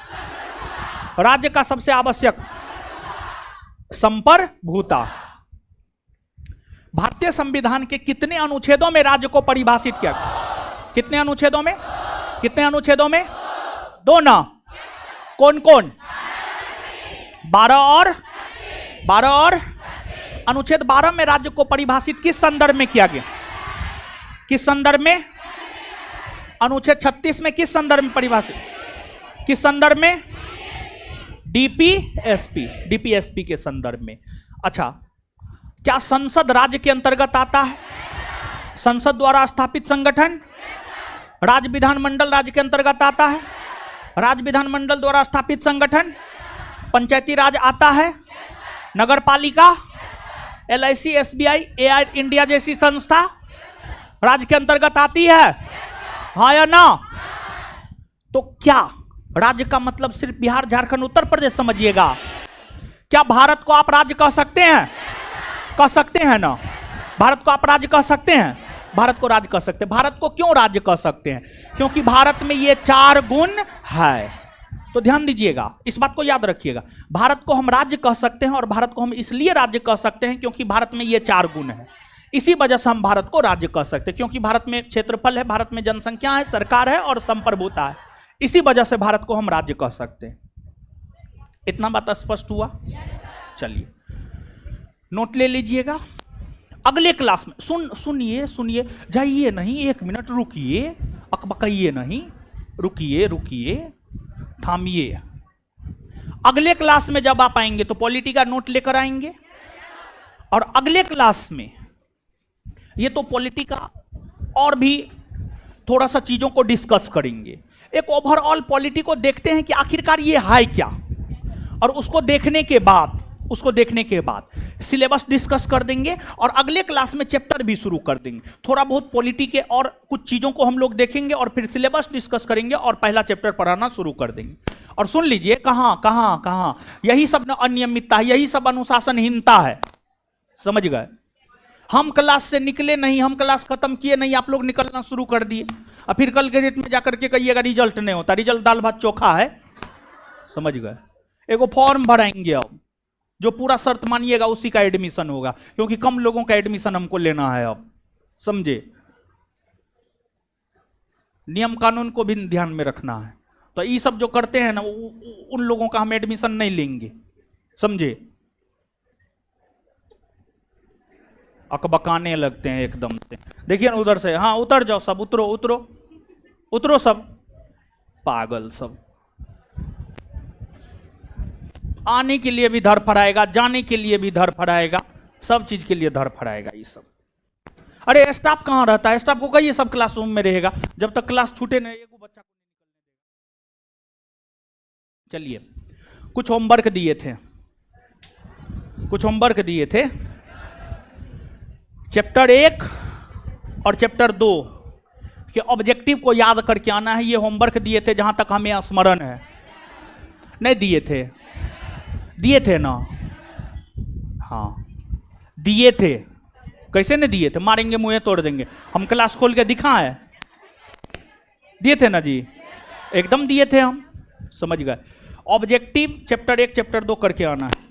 राज्य का सबसे आवश्यक संप्रभुता। भारतीय संविधान के कितने अनुच्छेदों में राज्य को परिभाषित किया? कितने अनुच्छेदों में? कितने अनुच्छेदों में? 2 ना। कौन कौन? 12 और अनुच्छेद 12 में राज्य को परिभाषित किस संदर्भ में किया गया? किस संदर्भ में? अनुच्छेद 36 में किस संदर्भ में परिभाषित? किस संदर्भ में? डीपीएसपी के संदर्भ में। अच्छा, क्या संसद राज्य के अंतर्गत आता है? संसद द्वारा स्थापित संगठन। राज्य विधानमंडल राज्य के अंतर्गत आता है। राज्य विधानमंडल द्वारा स्थापित संगठन। पंचायती राज आता है। नगर पालिका, LIC, SBI, एयर इंडिया जैसी संस्था राज्य के अंतर्गत आती है, हाँ या ना? तो क्या राज्य का मतलब सिर्फ बिहार, झारखंड, उत्तर प्रदेश समझिएगा? क्या भारत को आप राज्य कह सकते हैं? कह सकते हैं ना? भारत को आप राज्य कह सकते हैं? भारत को राज्य कह सकते हैं। भारत को क्यों राज्य कह सकते हैं? क्योंकि भारत में ये 4 गुण है। तो ध्यान दीजिएगा, इस बात को याद रखिएगा। भारत को हम राज्य कह सकते हैं और भारत को हम इसलिए राज्य कह सकते हैं क्योंकि भारत में ये 4 गुण है। इसी वजह से हम भारत को राज्य कह सकते हैं, क्योंकि भारत में क्षेत्रफल है, भारत में जनसंख्या है, सरकार है और संप्रभुता है। इसी वजह से भारत को हम राज्य कह सकते हैं। इतना बात स्पष्ट हुआ? चलिए नोट ले लीजिएगा। अगले क्लास में सुनिए, जाइए नहीं, 1 मिनट रुकिए, अकबकाइए नहीं, रुकिए, थामिए। अगले क्लास में जब आप आएंगे तो पॉलिटी का नोट लेकर आएंगे और अगले क्लास में ये तो पॉलिटी का और भी थोड़ा सा चीजों को डिस्कस करेंगे। एक ओवरऑल पॉलिटी को देखते हैं कि आखिरकार ये है क्या, और उसको देखने के बाद सिलेबस डिस्कस कर देंगे और अगले क्लास में चैप्टर भी शुरू कर देंगे। थोड़ा बहुत पॉलिटी के और कुछ चीजों को हम लोग देखेंगे और फिर सिलेबस डिस्कस करेंगे और पहला चैप्टर पढ़ाना शुरू कर देंगे। और सुन लीजिए, कहां यही सब अनियमितता है, यही सब अनुशासनहीनता है। समझ गए? हम क्लास से निकले नहीं, हम क्लास खत्म किए नहीं, आप लोग निकलना शुरू कर दिए और फिर कल के डेट में जाकर के कहिएगा रिजल्ट नहीं होता। रिजल्ट दाल भात चोखा है। समझ गए? एगो फॉर्म भराएंगे अब, जो पूरा शर्त मानिएगा उसी का एडमिशन होगा, क्योंकि कम लोगों का एडमिशन हमको लेना है अब। समझे? नियम कानून को भी ध्यान में रखना है। तो ये सब जो करते हैं ना, उन लोगों का हम एडमिशन नहीं लेंगे। समझे? अकबकाने लगते हैं एकदम से। देखिए ना उधर से, हाँ उतर जाओ सब, उतरो उतरो उतरो सब, पागल सब। आने के लिए भी धर फड़ाएगा, जाने के लिए भी धर फड़ाएगा, सब चीज के लिए धर फड़ाएगा ये सब। अरे स्टाफ कहाँ रहता है? स्टाफ को कहिए सब क्लासरूम में रहेगा, जब तक क्लास छूटे नहीं एक बच्चा को नहीं निकलने देगा। चलिए कुछ होमवर्क दिए थे, कुछ होमवर्क दिए थे, चैप्टर 1 और चैप्टर 2 के ऑब्जेक्टिव को याद करके आना है। ये होमवर्क दिए थे जहां तक हमें स्मरण है। नहीं दिए थे? दिए थे ना? हाँ दिए थे। कैसे नहीं दिए थे? मारेंगे मुंह तोड़ देंगे। हम क्लास खोल के दिखाएं? दिए थे ना जी, एकदम दिए थे हम, समझ गए। ऑब्जेक्टिव चैप्टर 1 चैप्टर 2 करके आना है।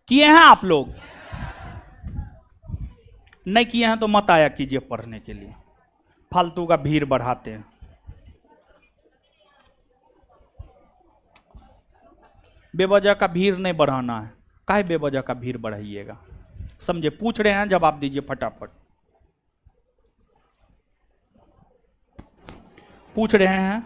किए हैं आप लोग? नहीं किए हैं तो मत आया कीजिए पढ़ने के लिए, फालतू का भीड़ बढ़ाते हैं। बेवजह का भीड़ नहीं बढ़ाना है। काहे बेवजह का भीड़ बढ़ाइएगा? समझे? पूछ रहे हैं जवाब दीजिए फटाफट। पूछ रहे हैं,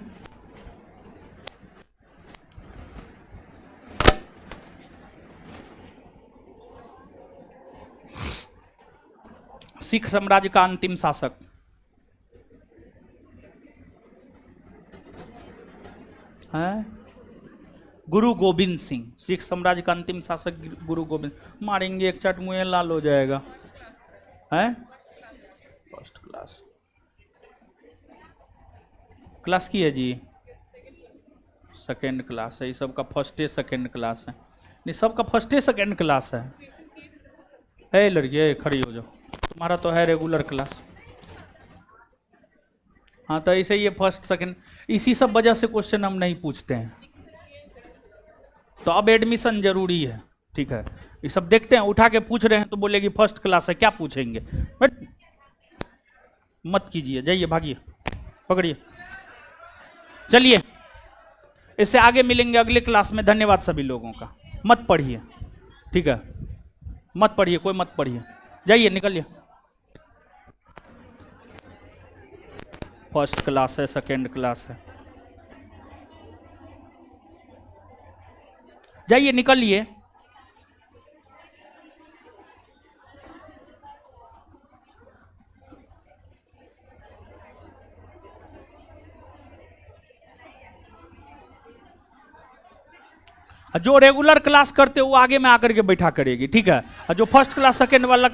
सिख साम्राज्य का अंतिम शासक है गुरु गोविंद सिंह। सिख साम्राज्य का अंतिम शासक गुरु गोविंद। मारेंगे एक चट मुंह लाल हो जाएगा। है फर्स्ट क्लास, क्लास की है जी? सेकेंड क्लास है। ये सबका फर्स्ट सेकेंड क्लास है। नहीं सबका फर्स्ट सेकेंड क्लास है। लड़की खड़ी हो जाओ, तुम्हारा तो है रेगुलर क्लास। हाँ तो ऐसे ये फर्स्ट सेकेंड, इसी सब वजह से क्वेश्चन हम नहीं पूछते हैं। तो अब एडमिशन जरूरी है, ठीक है। ये सब देखते हैं, उठा के पूछ रहे हैं तो बोलेगी फर्स्ट क्लास है, क्या पूछेंगे? बट मत कीजिए, जाइए भागिए, पकड़िए, चलिए। इससे आगे मिलेंगे अगले क्लास में। धन्यवाद सभी लोगों का। मत पढ़िए, ठीक है, मत पढ़िए, कोई मत पढ़िए, जाइए निकलिए। फर्स्ट क्लास है, सेकेंड क्लास है, जाइए निकलिए। जो रेगुलर क्लास करते हो वो आगे में आकर के बैठा करेगी, ठीक है। जो फर्स्ट क्लास सेकेंड वाला